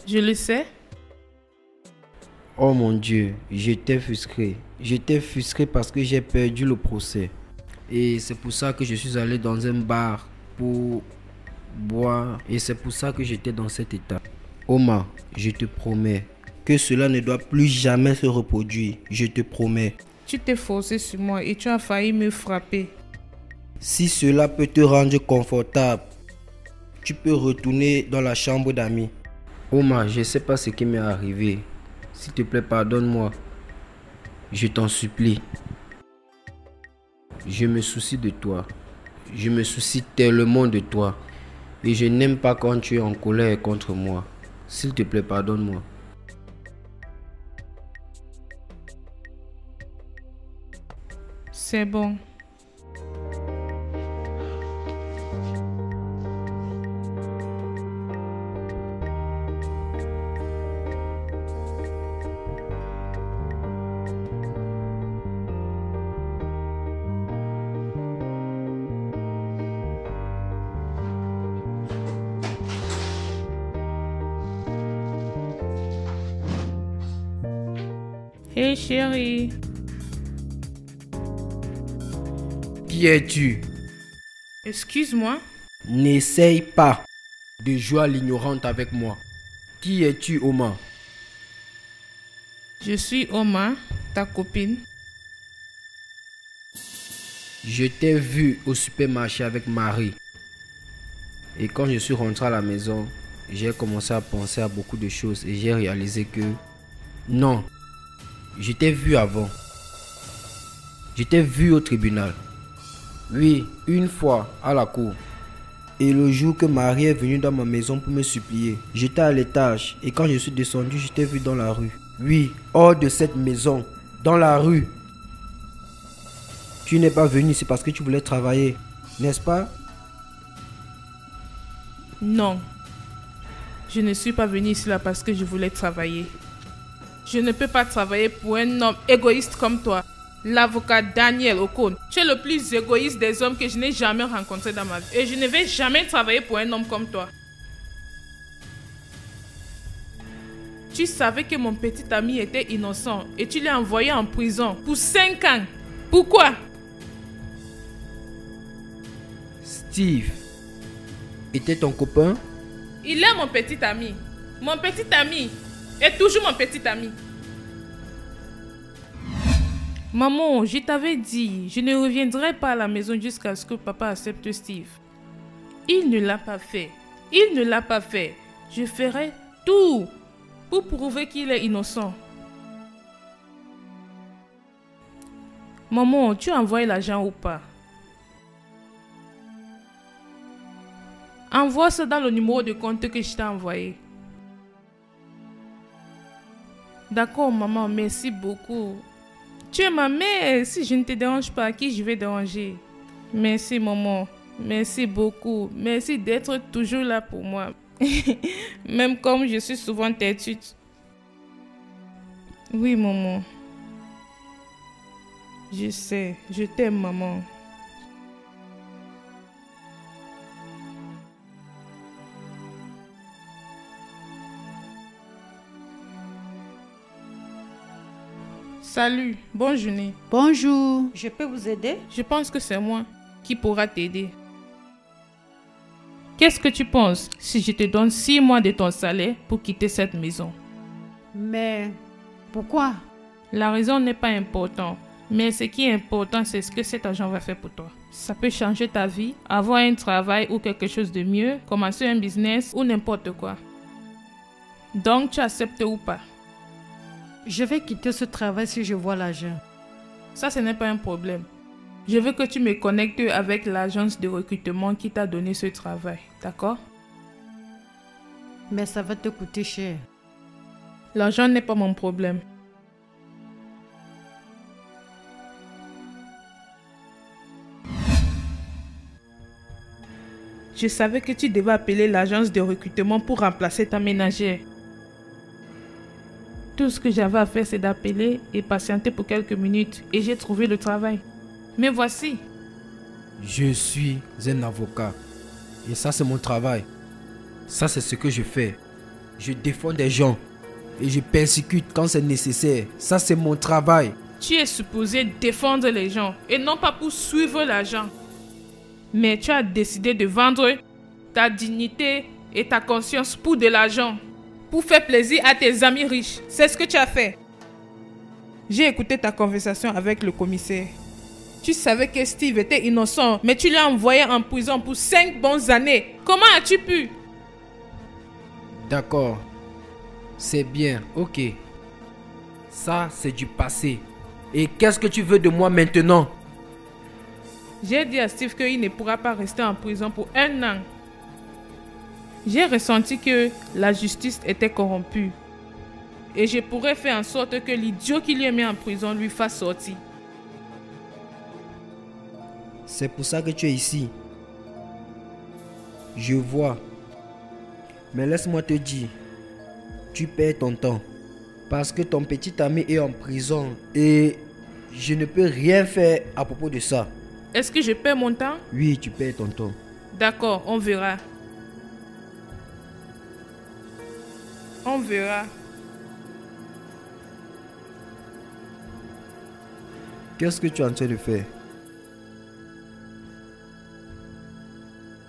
Je le sais. Oh mon Dieu, j'étais frustré. J'étais frustré parce que j'ai perdu le procès. Et c'est pour ça que je suis allé dans un bar pour boire. Et c'est pour ça que j'étais dans cet état. Omar, je te promets que cela ne doit plus jamais se reproduire. Je te promets. Tu t'es forcé sur moi et tu as failli me frapper. Si cela peut te rendre confortable, tu peux retourner dans la chambre d'amis. Omar, je ne sais pas ce qui m'est arrivé. S'il te plaît, pardonne-moi. Je t'en supplie. Je me soucie de toi. Je me soucie tellement de toi. Et je n'aime pas quand tu es en colère contre moi. S'il te plaît, pardonne-moi. C'est bon. Hé chérie. Qui es-tu? Excuse-moi. N'essaye pas de jouer à l'ignorante avec moi. Qui es-tu, Omar? Je suis Omar, ta copine. Je t'ai vu au supermarché avec Marie. Et quand je suis rentré à la maison, j'ai commencé à penser à beaucoup de choses et j'ai réalisé que non, je t'ai vu avant. Je t'ai vu au tribunal. Oui, une fois à la cour. Et le jour que Marie est venue dans ma maison pour me supplier, j'étais à l'étage et quand je suis descendu, je t'ai vu dans la rue. Oui, hors de cette maison, dans la rue. Tu n'es pas venu, c'est parce que tu voulais travailler, n'est-ce pas? Non. Je ne suis pas venue ici là parce que je voulais travailler. Je ne peux pas travailler pour un homme égoïste comme toi. L'avocat Daniel Ocon. Tu es le plus égoïste des hommes que je n'ai jamais rencontré dans ma vie. Et je ne vais jamais travailler pour un homme comme toi. Tu savais que mon petit ami était innocent et tu l'as envoyé en prison pour 5 ans. Pourquoi? Steve était ton copain? Il est mon petit ami. Mon petit ami est toujours mon petit ami. Maman, je t'avais dit, je ne reviendrai pas à la maison jusqu'à ce que papa accepte Steve. Il ne l'a pas fait. Il ne l'a pas fait. Je ferai tout pour prouver qu'il est innocent. Maman, tu as envoyé l'argent ou pas? Envoie ça dans le numéro de compte que je t'ai envoyé. D'accord, maman, merci beaucoup. Tu es ma mère. Si je ne te dérange pas, qui je vais déranger? Merci, maman. Merci beaucoup. Merci d'être toujours là pour moi. Même comme je suis souvent têtue. Oui, maman. Je sais. Je t'aime, maman. Salut, bonne journée. Bonjour, je peux vous aider? Je pense que c'est moi qui pourra t'aider. Qu'est-ce que tu penses si je te donne 6 mois de ton salaire pour quitter cette maison? Mais pourquoi? La raison n'est pas importante, mais ce qui est important, c'est ce que cet argent va faire pour toi. Ça peut changer ta vie, avoir un travail ou quelque chose de mieux, commencer un business ou n'importe quoi. Donc, tu acceptes ou pas? Je vais quitter ce travail si je vois l'argent. Ça, ce n'est pas un problème. Je veux que tu me connectes avec l'agence de recrutement qui t'a donné ce travail. D'accord? Mais ça va te coûter cher. L'argent n'est pas mon problème. Je savais que tu devais appeler l'agence de recrutement pour remplacer ta ménagère. Tout ce que j'avais à faire, c'est d'appeler et patienter pour quelques minutes et j'ai trouvé le travail. Mais voici. Je suis un avocat. Et ça, c'est mon travail. Ça, c'est ce que je fais. Je défends des gens. Et je persécute quand c'est nécessaire. Ça, c'est mon travail. Tu es supposé défendre les gens et non pas pour suivre l'argent. Mais tu as décidé de vendre ta dignité et ta conscience pour de l'argent. Pour faire plaisir à tes amis riches. C'est ce que tu as fait. J'ai écouté ta conversation avec le commissaire. Tu savais que Steve était innocent, mais tu l'as envoyé en prison pour 5 bonnes années. Comment as-tu pu? D'accord. C'est bien, ok. Ça, c'est du passé. Et qu'est-ce que tu veux de moi maintenant? J'ai dit à Steve qu'il ne pourra pas rester en prison pour 1 an. J'ai ressenti que la justice était corrompue. Et je pourrais faire en sorte que l'idiot qui lui a mis en prison lui fasse sortir. C'est pour ça que tu es ici. Je vois. Mais laisse-moi te dire, tu perds ton temps. Parce que ton petit ami est en prison et je ne peux rien faire à propos de ça. Est-ce que je perds mon temps? Oui, tu perds ton temps. D'accord, on verra. On verra. Qu'est-ce que tu es en train de faire?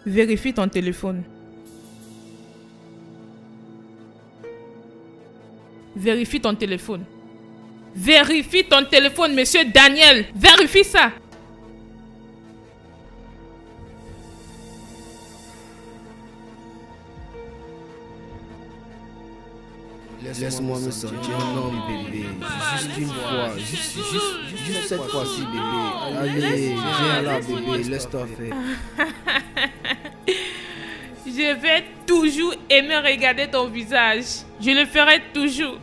Vérifie ton téléphone. Vérifie ton téléphone. Vérifie ton téléphone, monsieur Daniel. Vérifie ça. Laisse-moi me sentir un homme, bébé. Juste une fois. Juste cette fois-ci, bébé. Allez, viens là, bébé. Laisse-toi faire. Je vais toujours aimer regarder ton visage. Je le ferai toujours.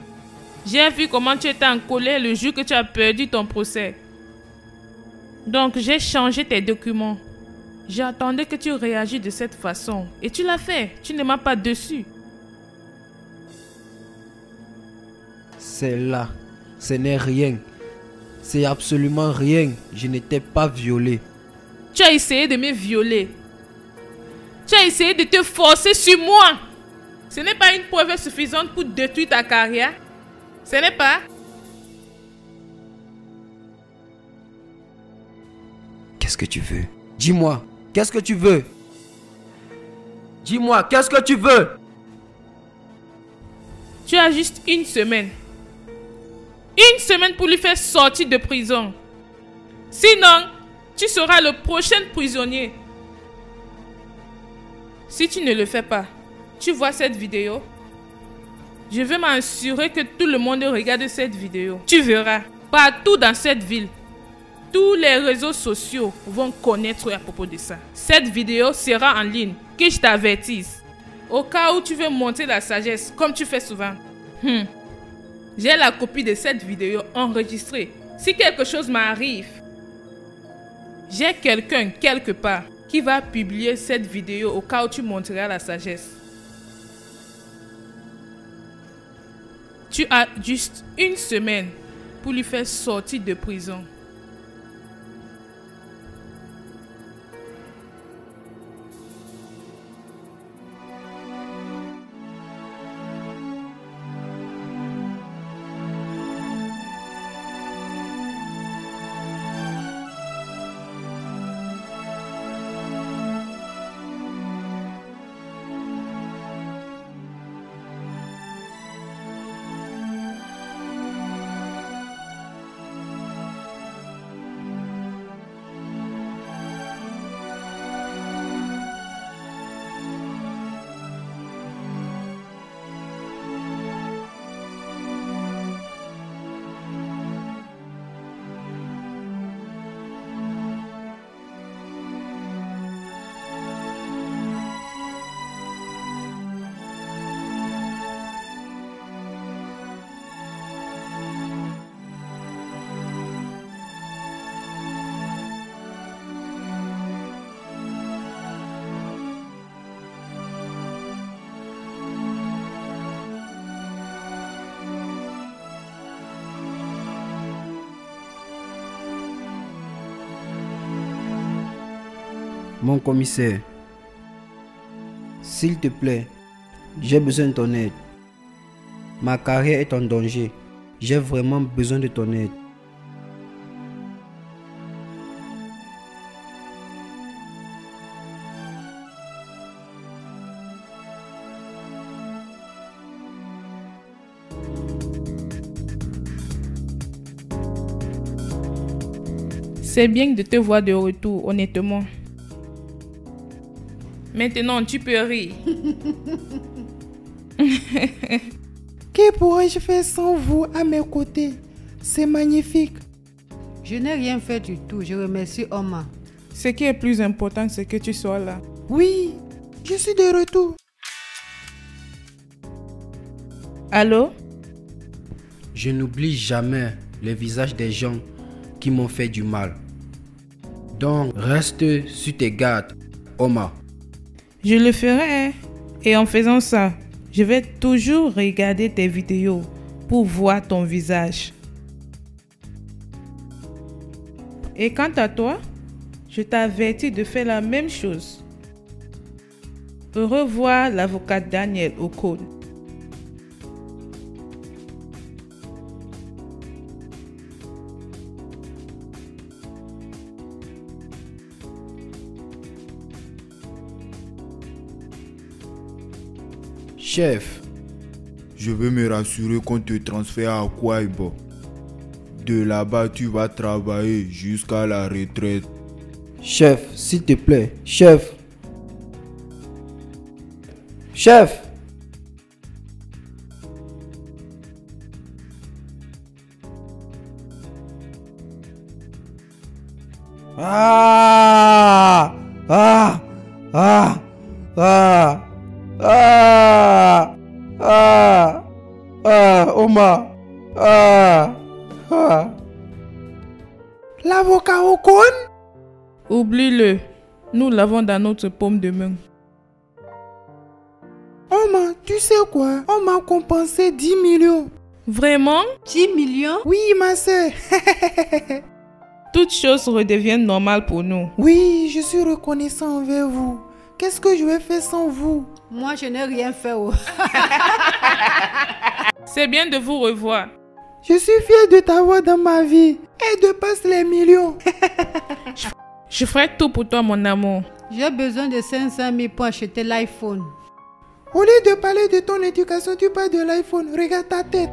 J'ai vu comment tu étais en colère le jour que tu as perdu ton procès. Donc, j'ai changé tes documents. J'attendais que tu réagisses de cette façon. Et tu l'as fait. Tu ne m'as pas dessus. C'est là. Ce n'est rien. C'est absolument rien. Je n'étais pas violé. Tu as essayé de me violer. Tu as essayé de te forcer sur moi. Ce n'est pas une preuve suffisante pour détruire ta carrière. Ce n'est pas. Qu'est-ce que tu veux? Dis-moi, qu'est-ce que tu veux? Dis-moi, qu'est-ce que tu veux? Tu as juste une semaine. Une semaine pour lui faire sortir de prison. Sinon, tu seras le prochain prisonnier. Si tu ne le fais pas, tu vois cette vidéo? Je veux m'assurer que tout le monde regarde cette vidéo. Tu verras, partout dans cette ville, tous les réseaux sociaux vont connaître à propos de ça. Cette vidéo sera en ligne, que je t'avertisse. Au cas où tu veux montrer la sagesse, comme tu fais souvent. J'ai la copie de cette vidéo enregistrée. Si quelque chose m'arrive, j'ai quelqu'un quelque part qui va publier cette vidéo au cas où tu montreras la sagesse. Tu as juste une semaine pour lui faire sortir de prison. Mon commissaire, s'il te plaît, j'ai besoin de ton aide. Ma carrière est en danger. J'ai vraiment besoin de ton aide. C'est bien de te voir de retour, honnêtement. Maintenant, tu peux rire. Que pourrais-je faire sans vous à mes côtés? C'est magnifique. Je n'ai rien fait du tout. Je remercie Oma. Ce qui est plus important, c'est que tu sois là. Oui, je suis de retour. Allô? Je n'oublie jamais les visages des gens qui m'ont fait du mal. Donc, reste sur tes gardes, Oma. Je le ferai. Et en faisant ça, je vais toujours regarder tes vidéos pour voir ton visage. Et quant à toi, je t'avertis de faire la même chose. Au revoir, l'avocat Daniel Ocon. Chef, Je veux me rassurer qu'on te transfère à Akwa Ibom. De là-bas, tu vas travailler jusqu'à la retraite. chef, s'il te plaît, chef. Chef. Ah! Ah! Ah! Ah! Ah! Ah! Ah! Oma! Ah! Ah! L'avocat Ocon? Oublie-le. Nous l'avons dans notre paume de main. Oma, tu sais quoi? On m'a compensé 10 millions. Vraiment? 10 millions? Oui, ma soeur. Toutes choses redeviennent normales pour nous. Oui, je suis reconnaissant envers vous. Qu'est-ce que je vais faire sans vous? Moi, je n'ai rien fait. Oh. C'est bien de vous revoir. Je suis fière de t'avoir dans ma vie et de passer les millions. Je ferai tout pour toi, mon amour. J'ai besoin de 500 000 pour acheter l'iPhone. Au lieu de parler de ton éducation, tu parles de l'iPhone. Regarde ta tête.